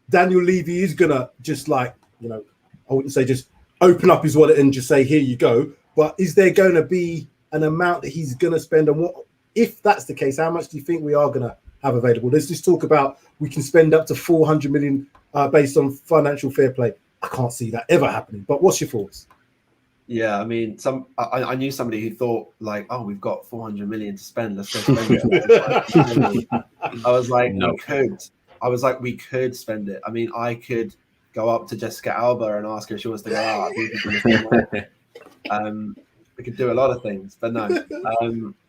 Daniel Levy is gonna just, like, you know, I wouldn't say just open up his wallet and just say, here you go, but is there going to be an amount that he's going to spend? And what, if that's the case, how much do you think we are going to have available? Let's just talk about, we can spend up to 400 million based on financial fair play. I can't see that ever happening, but what's your thoughts? Yeah, I mean, I knew somebody who thought, like, oh, we've got 400 million to spend, let's go spend it. I was like, no. We could spend it. I mean, I could go up to Jessica Alba and ask her if she wants to go out. We could do a lot of things, but no.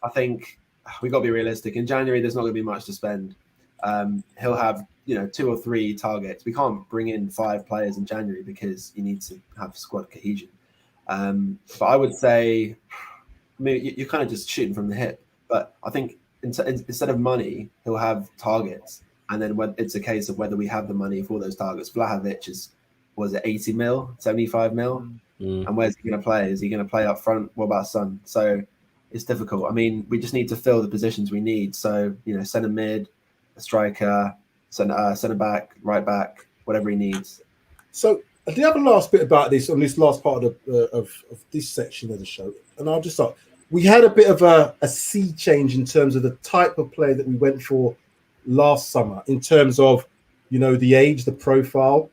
I think we got to be realistic. In January, there's not going to be much to spend. He'll have, 2 or 3 targets. We can't bring in 5 players in January because you need to have squad cohesion. But I would say, I mean, you're kind of just shooting from the hip. But I think instead of money, he'll have targets. And then when it's a case of whether we have the money for those targets. Vlahovic was it 80 mil, 75 mil? And where's he going to play? Is he going to play up front? What about Son? So it's difficult. I mean, we just need to fill the positions we need. So, centre mid, a striker, centre back, right back, whatever he needs. So the other last bit about this, on this last part of this section of the show, and I'll just start. We had a bit of a sea change in terms of the type of player that we went for last summer, in terms of, the age, the profile.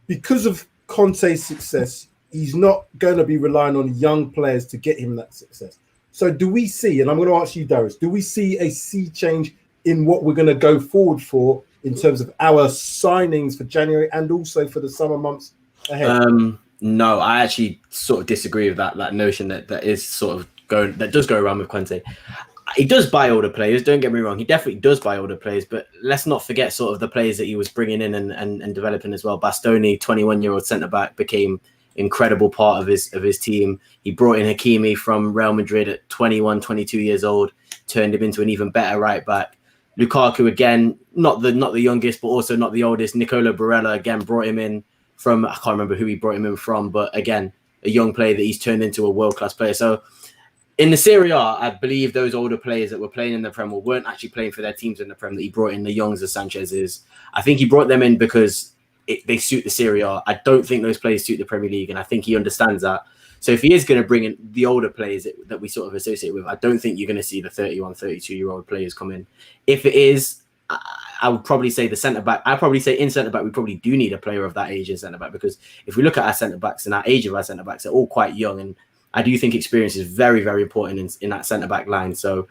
Because of Conte's success, he's not going to be relying on young players to get him that success. So do we see, and I'm going to ask you, Darius, do we see a sea change in what we're going to go forward for in terms of our signings for January and also for the summer months ahead? No, I actually sort of disagree with that notion that does go around with Conte. He does buy older players, don't get me wrong. He definitely does buy older players, but let's not forget sort of the players that he was bringing in and developing as well. Bastoni, 21-year-old centre-back, became incredible part of his team. He brought in Hakimi from Real Madrid at 21, 22 years old, turned him into an even better right-back. Lukaku, again, not the youngest, but also not the oldest. Nicola Barella, again, brought him in from, I can't remember who he brought him in from, but again, a young player that he's turned into a world-class player. So in the Serie A, I believe those older players that were playing in the Prem weren't actually playing for their teams in the Prem, that he brought in, the Youngs, the Sanchez's. I think he brought them in because they suit the Serie A. I don't think those players suit the Premier League, and I think he understands that. So if he is going to bring in the older players that we sort of associate with, I don't think you're going to see the 31, 32-year-old players come in. If it is, I would probably say the centre-back. I'd probably say in centre-back, we probably do need a player of that age in centre-back, because if we look at our centre-backs and our age of our centre-backs, they're all quite young, and I do think experience is very, very important in that centre-back line. So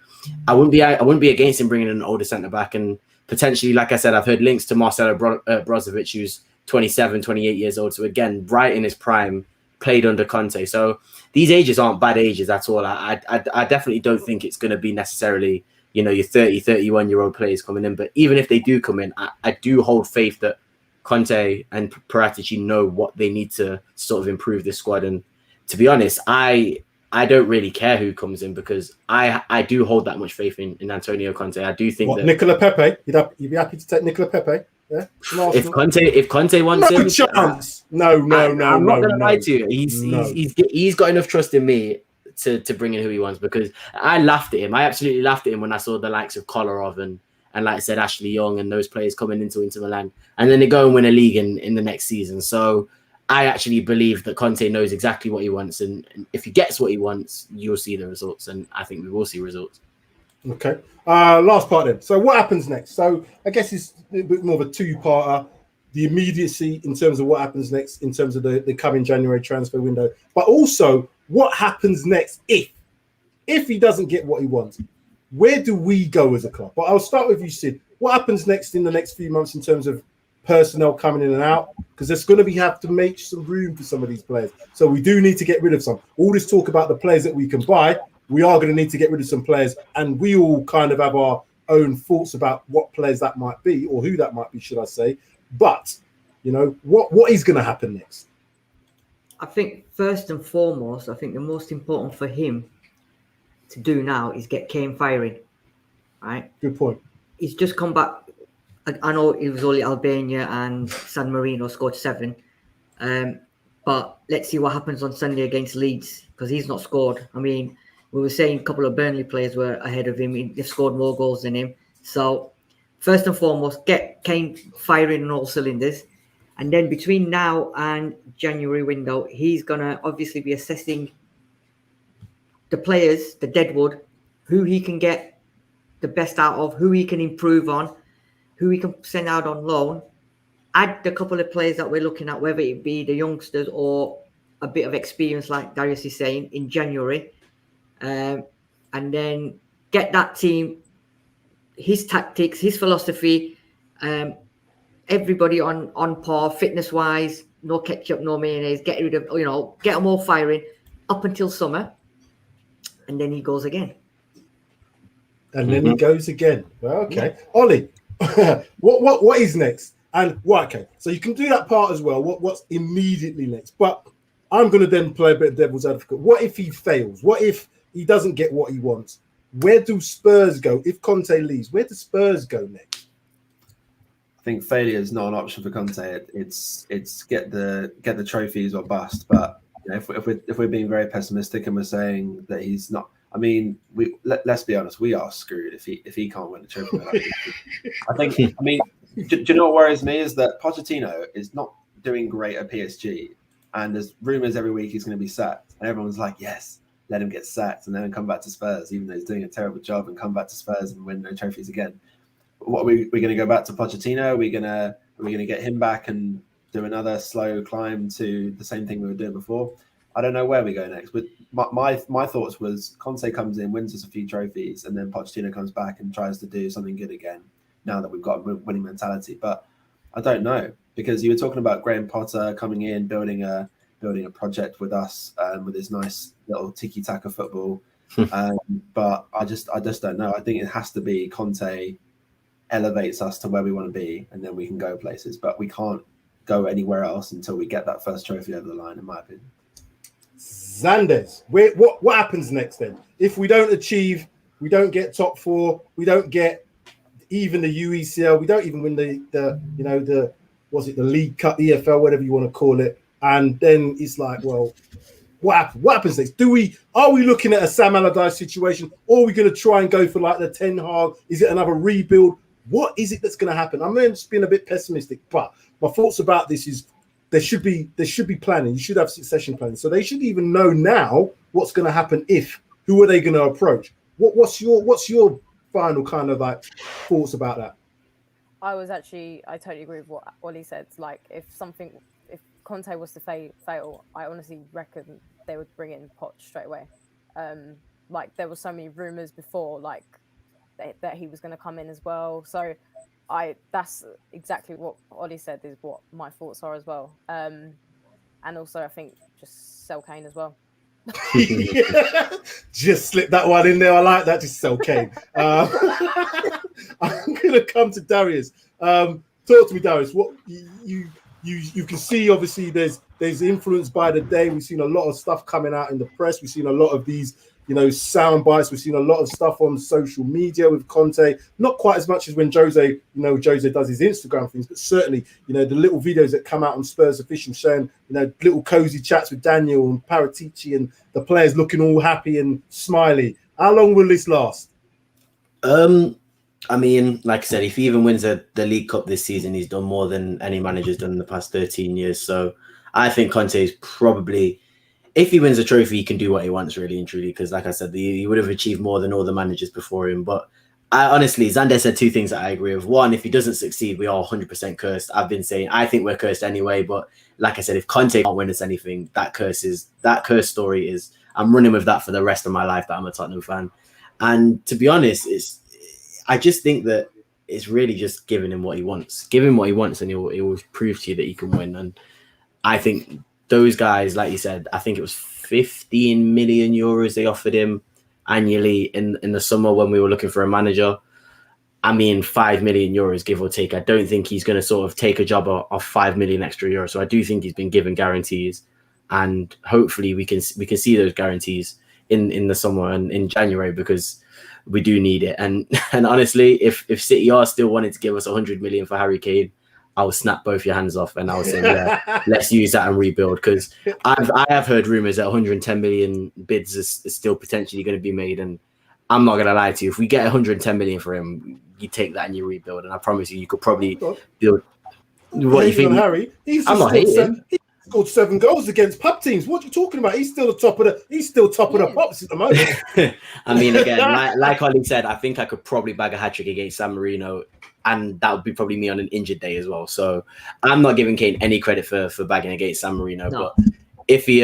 I wouldn't be against him bringing in an older centre-back, and potentially, like I said, I've heard links to Marcelo Brozovic, who's 27, 28 years old. So again, right in his prime, played under Conte. So these ages aren't bad ages at all. I definitely don't think it's going to be necessarily, your 30, 31-year-old players coming in. But even if they do come in, I do hold faith that Conte and Paratici know what they need to sort of improve this squad. And to be honest, I don't really care who comes in, because I do hold that much faith in Antonio Conte. I do think that Nicola Pepe, you'd be happy to take Nicola Pepe? Yeah. If Conte wants him, chance. No. I'm not gonna lie to you. He's got enough trust in me to bring in who he wants, because I laughed at him. I absolutely laughed at him when I saw the likes of Kolarov and like I said, Ashley Young and those players coming into Inter Milan, and then they go and win a league in the next season. So I actually believe that Conte knows exactly what he wants, and if he gets what he wants, you'll see the results, and I think we will see results. Okay. Last part then. So what happens next? So I guess it's a bit more of a two-parter. The immediacy in terms of what happens next in terms of the coming January transfer window, but also what happens next if he doesn't get what he wants. Where do we go as a club? But I'll start with you, Sid. What happens next in the next few months in terms of personnel coming in and out? Because there's going to have to make some room for some of these players. So we do need to get rid of some. All this talk about the players that we can buy, we are going to need to get rid of some players, and we all kind of have our own thoughts about what players that might be, or who that might be, should I say. But, what is going to happen next? I think first and foremost, I think the most important for him to do now is get Kane firing, right? Good point. He's just come back. I know it was only Albania and San Marino scored 7. But let's see what happens on Sunday against Leeds, because he's not scored. I mean, we were saying a couple of Burnley players were ahead of him. They've scored more goals than him. So first and foremost, get Kane firing on all cylinders. And then between now and January window, he's going to obviously be assessing the players, the deadwood, who he can get the best out of, who he can improve on, who he can send out on loan. Add the couple of players that we're looking at, whether it be the youngsters or a bit of experience, like Darius is saying, in January. And then get that team, his tactics, his philosophy, everybody on par, fitness-wise, no ketchup, no mayonnaise, get rid of, get them all firing up until summer. And then he goes again. And then he goes again. Well, okay. Yeah. Ollie, what is next? And okay, so you can do that part as well. What's immediately next? But I'm going to then play a bit of devil's advocate. What if he fails? What if he doesn't get what he wants? Where do Spurs go if Conte leaves? Where do Spurs go next? I think failure is not an option for Conte. It's get the trophies or bust. But if we're being very pessimistic and we're saying that he's not, I mean, let's be honest, we are screwed if he can't win the trophy. I mean, do you know what worries me is that Pochettino is not doing great at PSG, and there's rumors every week he's going to be sacked, and everyone's like, yes, let him get sacked and then come back to Spurs, even though he's doing a terrible job, and come back to Spurs and win no trophies again. What are we going to go back to Pochettino? Are we going to get him back and do another slow climb to the same thing we were doing before? I don't know where we go next. But my thoughts was Conte comes in, wins us a few trophies, and then Pochettino comes back and tries to do something good again. now that we've got a winning mentality. But I don't know, because you were talking about Graham Potter coming in, building a project with us, with his nice little tiki-taka football. But I just don't know. I think it has to be Conte elevates us to where we want to be, and then we can go places. But we can't go anywhere else until we get that first trophy over the line, in my opinion. Zandes, what happens next then? If we don't get top 4, we don't get even the UECL, we don't even win the League Cup, EFL, whatever you want to call it, and then it's like, well, what happens next? Are we looking at a Sam Allardyce situation, or are we going to try and go for like the Ten Hag? Is it another rebuild? What is it that's going to happen? I'm just being a bit pessimistic, but my thoughts about this is there should be planning. You should have succession planning, so they should even know now what's going to happen. Who are they going to approach? What's your final kind of like thoughts about that? I totally agree with what Ollie said. Like, if Conte was to fail, I honestly reckon they would bring in Poch straight away. Like, there were so many rumors before, like that he was going to come in as well. So that's exactly what Ollie said is what my thoughts are as well. And also, I think just sell Kane as well. Just slip that one in there. I like that. Just sell Kane. I'm going to come to Darius. Talk to me, Darius. What you can see, obviously, there's influence by the day. We've seen a lot of stuff coming out in the press. We've seen a lot of these, sound bites. We've seen a lot of stuff on social media with Conte. Not quite as much as when Jose does his Instagram things, but certainly, the little videos that come out on Spurs official showing, little cozy chats with Daniel and Paratici and the players looking all happy and smiley. How long will this last? I mean, like I said, if he even wins the League Cup this season, he's done more than any manager's done in the past 13 years. So I think Conte is probably, if he wins a trophy, he can do what he wants, really and truly, because like I said, he would have achieved more than all the managers before him. But Zander said two things that I agree with. One, if he doesn't succeed, we are 100% cursed. I've been saying, I think we're cursed anyway. But like I said, if Conte can't win us anything, that curse story is, I'm running with that for the rest of my life, that I'm a Tottenham fan. And to be honest, I just think that it's really just giving him what he wants. Give him what he wants, and he will prove to you that he can win. And I think those guys, like you said, I think it was 15 million euros they offered him annually in the summer when we were looking for a manager. I mean, 5 million euros, give or take. I don't think he's going to sort of take a job of 5 million extra euros. So I do think he's been given guarantees, and hopefully we can see those guarantees in the summer and in January, because we do need it. And honestly, if City are still wanting to give us 100 million for Harry Kane, I will snap both your hands off and I will say, yeah, let's use that and rebuild. Because I have heard rumors that 110 million bids is still potentially going to be made. And I'm not going to lie to you. If we get 110 million for him, you take that and you rebuild. And I promise you could probably build. What you think? Harry? I'm not hating. He scored 7 goals against pub teams. What are you talking about? He's still top of the pops at the moment. I mean, again, like Ollie said, I think I could probably bag a hat-trick against San Marino, and that would be probably me on an injured day as well. So I'm not giving Kane any credit for bagging against San Marino. No. But if he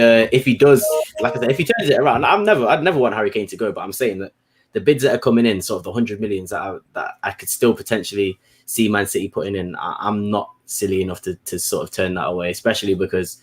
does, like I said, if he turns it around, I'd never want Harry Kane to go. But I'm saying that the bids that are coming in, sort of the 100 millions that I could still potentially see Man City putting in, I'm not silly enough to sort of turn that away, especially because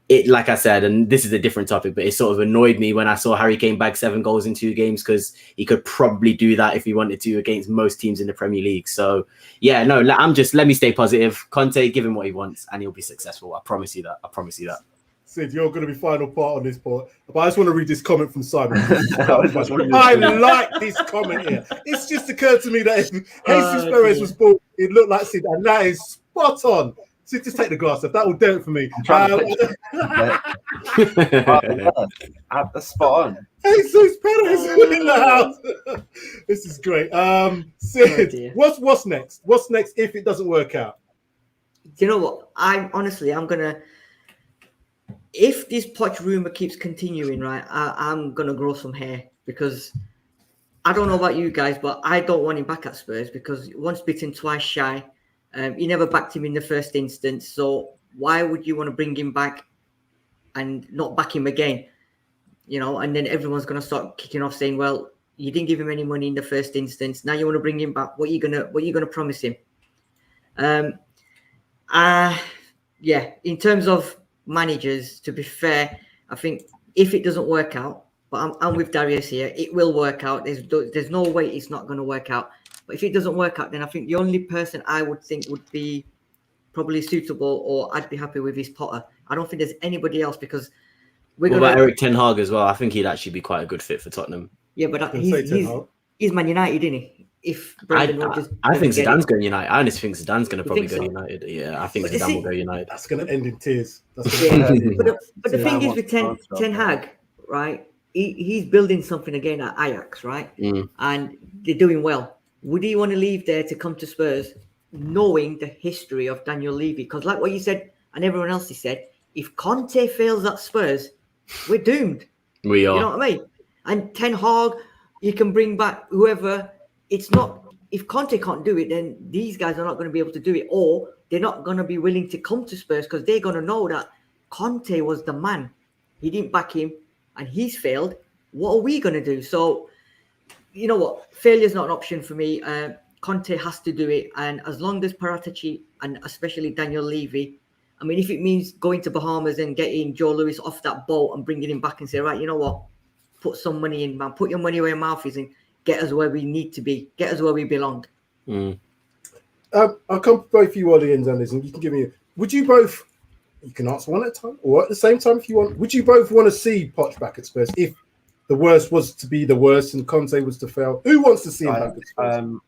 it, like I said, and this is a different topic, but it sort of annoyed me when I saw Harry Kane bag 7 goals in 2 games, because he could probably do that if he wanted to against most teams in the Premier League. So yeah, no, let me stay positive. Conte, give him what he wants and he'll be successful. I promise you that. Sid, you're going to be final part on this part, but I just want to read this comment from Simon. I like this comment here. It's just occurred to me that if Jesus Perez was born, it looked like Sid, and that is spot on. Sid, just take the glass off. That will do it for me. That's spot on. Jesus Perez in the house. This is great. Sid, what's next? What's next if it doesn't work out? Do you know what? I'm gonna. If this Poch rumor keeps continuing, right, I'm gonna grow some hair, because I don't know about you guys, but I don't want him back at Spurs, because once bitten, twice shy. He never backed him in the first instance, so why would you want to bring him back and not back him again? You know, and then everyone's gonna start kicking off saying, "Well, You didn't give him any money in the first instance. Now you want to bring him back. What are you gonna promise him? Yeah. In terms of managers, to be fair, I think if it doesn't work out, but I'm with Darius here, it will work out. There's no way it's not going to work out. But if it doesn't work out, then I think the only person I would think would be probably suitable, or I'd be happy with, is Potter. I don't think there's anybody else, because what about Eric Ten Hag as well? I think he'd actually be quite a good fit for Tottenham. Yeah, but he's Man United, isn't he? If I think Zidane's going United. I honestly think Zidane's going to probably go United. Yeah, I think Zidane will go United. That's going to end in tears. But the thing is with Ten Hag, right? He's building something again at Ajax, right? And they're doing well. Would he want to leave there to come to Spurs, knowing the history of Daniel Levy? Because like what you said, and everyone else has said, if Conte fails at Spurs, we're doomed. We are. You know what I mean? And Ten Hag, you can bring back whoever. It's not, if Conte can't do it, then these guys are not going to be able to do it, or they're not going to be willing to come to Spurs, because they're going to know that Conte was the man. He didn't back him, and he's failed. What are we going to do? So, you know what? Failure's not an option for me. Conte has to do it, and as long as Paratici and especially Daniel Levy, I mean, if it means going to Bahamas and getting Joe Lewis off that boat and bringing him back and say, right, you know what? Put some money in, man. Put your money where your mouth is and get us where we need to be. Get us where we belong. I'll come to both you, Ollie and Zanders, and you can give me. Would you both? You can answer one at a time, or at the same time if you want. Would you both want to see Poch back at Spurs if the worst was to be the worst and Conte was to fail? Who wants to see him back at Spurs?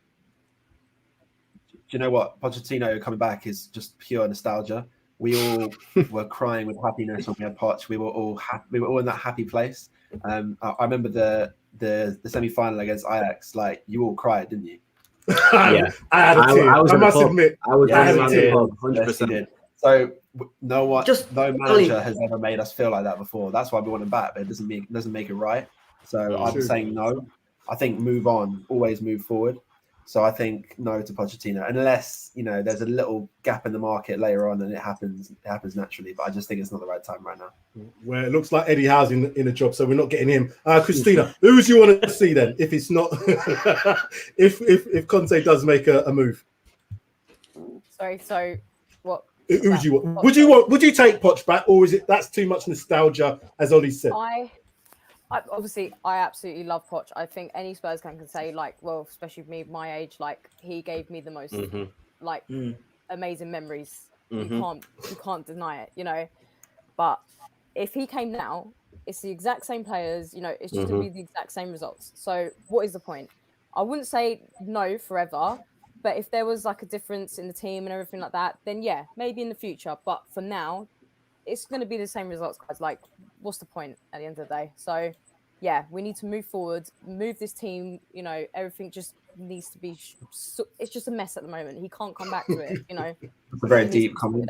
Do you know what? Pochettino coming back is just pure nostalgia. We all were crying with happiness when we had Poch. We were all happy. We were all in that happy place. I remember the semi-final against Ajax. Like, you all cried, didn't you? Yeah, I had a tear. I must admit, I had a tear. 100%. So no manager has ever made us feel like that before. That's why we want him back, but it doesn't make it right. So I'm saying no. I think move on, always move forward. So I think no to Pochettino, unless there's a little gap in the market later on and it happens naturally. But I just think it's not the right time right now. Well, it looks like Eddie Howe's in a job, so we're not getting him. Christina, who do you want to see then? If it's not, if Conte does make a move. Sorry. So what? Who do you want? Would you take Poch back, or is it that's too much nostalgia, as Ollie said? I absolutely love Poch. I think any Spurs fan can say, like, well, especially me, my age, like, he gave me the most, amazing memories. You can't deny it, But if he came now, it's the exact same players, it's just going to be the exact same results. So what is the point? I wouldn't say no forever, but if there was like a difference in the team and everything like that, then yeah, maybe in the future. But for now, it's going to be the same results, guys. Like, what's the point at the end of the day? So, yeah, we need to move forward, move this team. Everything just needs to be. It's just a mess at the moment. He can't come back to it. It's a very deep comment.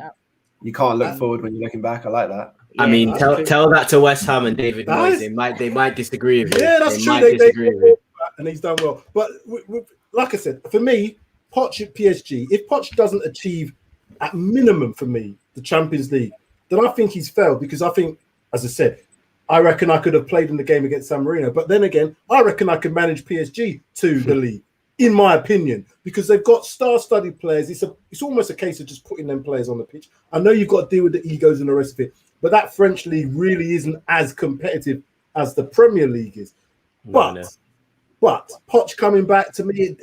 You can't look forward when you're looking back. I like that. I mean, tell that to West Ham and David Moyes. They might disagree with you. Yeah, that's true. And he's done well. But like I said, for me, Poch at PSG. If Poch doesn't achieve, at minimum for me, the Champions League, then I think he's failed, because I think, as I said, I reckon I could have played in the game against San Marino. But then again, I reckon I could manage PSG to the league, in my opinion, because they've got star-studded players. It's almost a case of just putting them players on the pitch. I know you've got to deal with the egos and the rest of it, but that French league really isn't as competitive as the Premier League is. But Poch coming back, to me,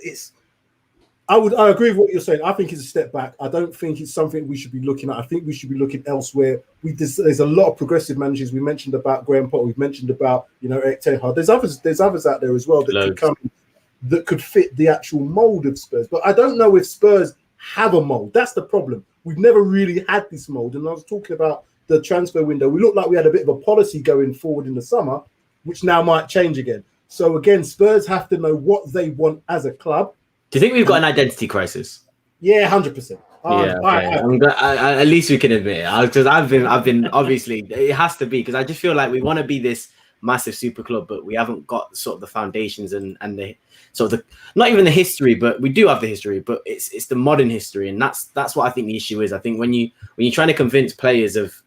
I agree with what you're saying. I think it's a step back. I don't think it's something we should be looking at. I think we should be looking elsewhere. There's a lot of progressive managers. We mentioned about Graham Potter. We've mentioned about Eric Ten Hag. There's others out there as well that could fit the actual mold of Spurs. But I don't know if Spurs have a mold. That's the problem. We've never really had this mold. And I was talking about the transfer window. We looked like we had a bit of a policy going forward in the summer, which now might change again. So again, Spurs have to know what they want as a club. Do you think we've got an identity crisis? Yeah, 100%. I'm glad, at least we can admit it. Because I've been obviously it has to be, because I just feel like we want to be this massive super club, but we haven't got sort of the foundations and the sort of not even the history, but we do have the history, but it's the modern history, and that's what I think the issue is. I think when you're trying to convince players of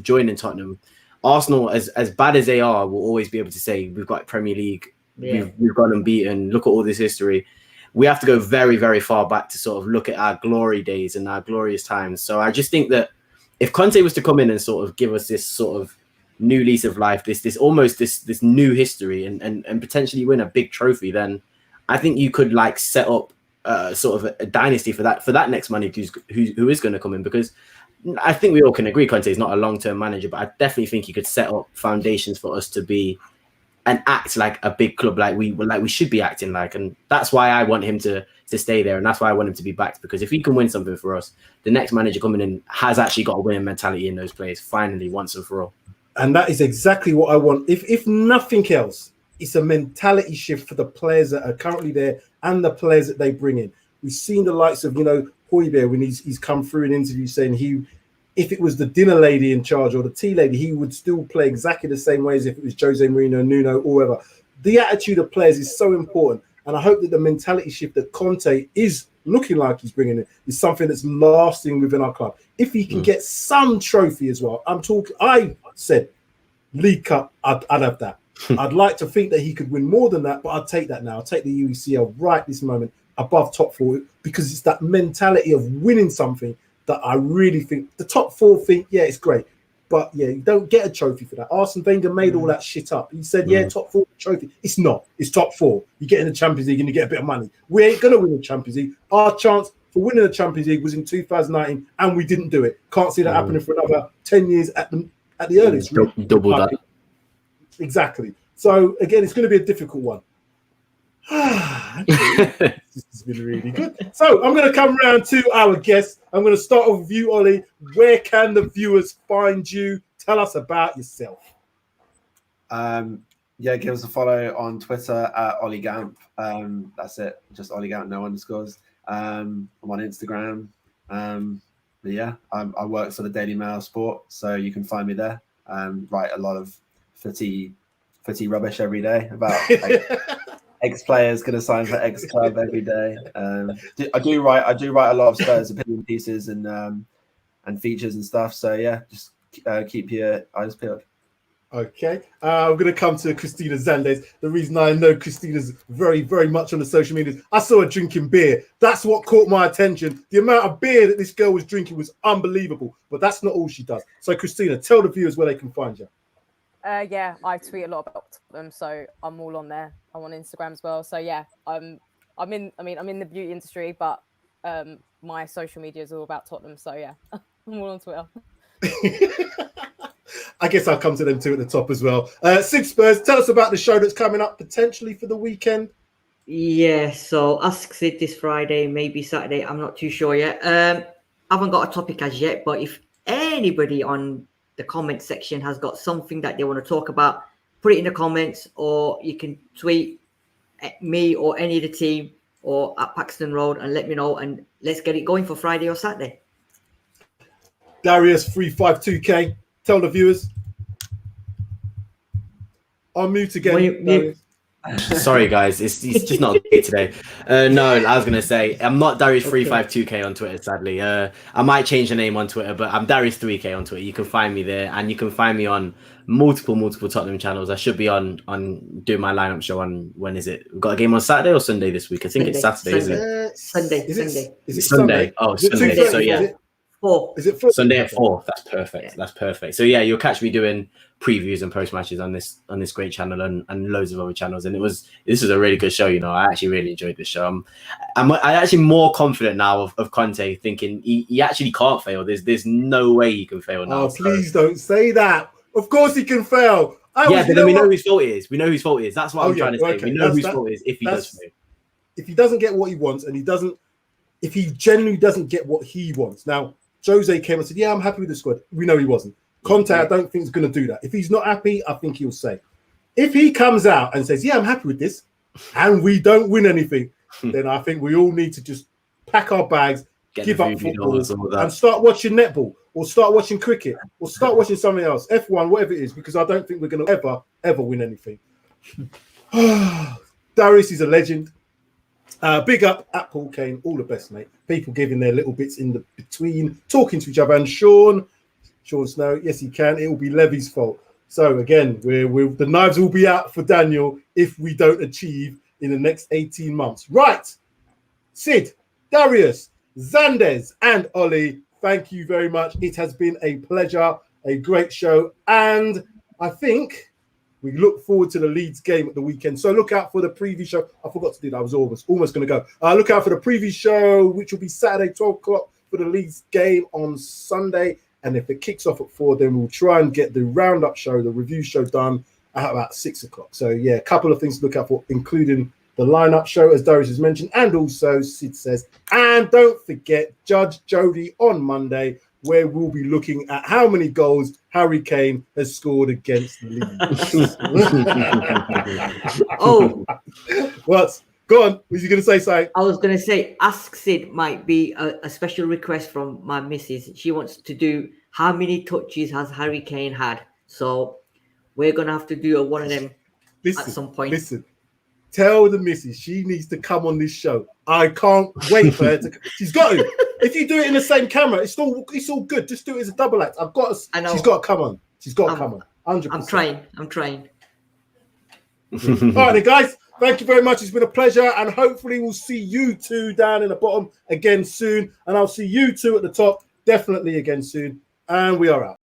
joining Tottenham, Arsenal, as bad as they are, will always be able to say we've got Premier League we've gone unbeaten. Look at all this history. We have to go very, very far back to sort of look at our glory days and our glorious times. So I just think that if Conte was to come in and sort of give us this sort of new lease of life, this almost this new history, and potentially win a big trophy, then I think you could like set up sort of a dynasty for that next manager who is going to come in, because I think we all can agree Conte is not a long-term manager, but I definitely think he could set up foundations for us to be and act like a big club, like we should be acting like. And that's why I want him to stay there, and that's why I want him to be backed, because if he can win something for us, the next manager coming in has actually got a winning mentality in those players finally, once and for all. And that is exactly what I want. If nothing else, it's a mentality shift for the players that are currently there and the players that they bring in. We've seen the likes of, Højbjerg, when he's come through an interview saying if it was the dinner lady in charge or the tea lady, he would still play exactly the same way as if it was Jose Mourinho, Nuno, or whoever. The attitude of players is so important. And I hope that the mentality shift that Conte is looking like he's bringing in is something that's lasting within our club. If he can get some trophy as well, I said League Cup, I'd have that. I'd like to think that he could win more than that, but I'd take that now. I'll take the UECL right this moment above top four, because it's that mentality of winning something that I really think the top four think, yeah, it's great. But yeah, you don't get a trophy for that. Arsene Wenger made all that shit up. He said, yeah, top four trophy. It's not. It's top four. You get in the Champions League and you get a bit of money. We ain't going to win the Champions League. Our chance for winning the Champions League was in 2019 and we didn't do it. Can't see that happening for another 10 years at the earliest. Double that. Exactly. So again, it's going to be a difficult one. This has been really good. So I'm going to come round to our guests. I'm going to start off with you, Ollie. Where can the viewers find you? Tell us about yourself. Give us a follow on Twitter at Ollie Gamp. That's it. Just Ollie Gamp, no underscores. I'm on Instagram. I work for the Daily Mail Sport, so you can find me there. Write a lot of footy rubbish every day about ex-players going to sign for ex-club every day. I do write a lot of Spurs opinion pieces and features and stuff. So yeah, just keep your eyes peeled. Okay, I'm going to come to Christina Zandes. The reason I know Christina's very, very much on the social media is I saw her drinking beer. That's what caught my attention. The amount of beer that this girl was drinking was unbelievable. But that's not all she does. So Christina, tell the viewers where they can find you. I tweet a lot about them, so I'm all on there. I'm on Instagram as well. So yeah, I'm in the beauty industry, but my social media is all about Tottenham. So yeah, I'm all on Twitter. I guess I'll come to them too at the top as well. Sid Spurs, tell us about the show that's coming up potentially for the weekend. Yeah, so Ask Sid this Friday, maybe Saturday. I'm not too sure yet. Haven't got a topic as yet, but if anybody on the comment section has got something that they want to talk about, put it in the comments, or you can tweet at me or any of the team or at Paxton Road and let me know, and let's get it going for Friday or Saturday. Darius 352K, tell the viewers. I'll mute again. Sorry guys, it's just not good today. No, I was gonna say I'm not Darius352K on Twitter, sadly. I might change the name on Twitter, but I'm Darius3K on Twitter. You can find me there, and you can find me on multiple Tottenham channels. I should be on doing my lineup show on, when is it? We've got a game on Saturday or Sunday this week? I think it's Saturday, isn't it? Sunday. Is it Sunday? Oh, Sunday. So yeah. 4. Is it 4? Sunday at 4. That's perfect. Yeah. That's perfect. So yeah, you'll catch me doing previews and post matches on this great channel and loads of other channels. And this was a really good show. I actually really enjoyed this show. I'm actually more confident now of Conte, thinking he actually can't fail. There's no way he can fail now. Oh, please don't say that. Of course he can fail. But then we know whose fault it is. We know whose fault it is. That's what I'm trying to say. We know whose fault it is if he does fail. If he doesn't get what he wants, and if he genuinely doesn't get what he wants. Now, Jose came and said, yeah, I'm happy with the squad. We know he wasn't. Conte, I don't think is going to do that. If he's not happy, I think he'll say. If he comes out and says, yeah, I'm happy with this, and we don't win anything, then I think we all need to just pack our bags, give up football, and start watching netball, or start watching cricket, or start watching something else, F1, whatever it is, because I don't think we're going to ever win anything. Darius is a legend. Big up at Paul Kane, all the best, mate. People giving their little bits in the between, talking to each other. And Sean Snow, yes, he can. It will be Levy's fault. So again, we're the knives will be out for Daniel if we don't achieve in the next 18 months. Right, Sid, Darius, Zandes, and Ollie, thank you very much. It has been a pleasure, a great show, and I think we look forward to the Leeds game at the weekend. So look out for the preview show. I forgot to do that. I was almost going to go. Look out for the preview show, which will be Saturday, 12 o'clock for the Leeds game on Sunday. And if it kicks off at 4, then we'll try and get the roundup show, the review show done at about 6 o'clock. So yeah, a couple of things to look out for, including the lineup show, as Darius has mentioned, and also Sid says. And don't forget Judge Jody on Monday, where we'll be looking at how many goals Harry Kane has scored against Leeds. Oh, What? Go on. Was you going to say something? I was going to say, Ask Sid might be a special request from my missus. She wants to do how many touches has Harry Kane had. So we're going to have to do one of them at some point. Listen, tell the missus she needs to come on this show. I can't wait for her to. She's got to. If you do it in the same camera, it's all good. Just do it as a double act. She's got to come on. She's got to come on. 100%. I'm trying. All right, then, guys. Thank you very much. It's been a pleasure, and hopefully we'll see you two down in the bottom again soon, and I'll see you two at the top definitely again soon. And we are out.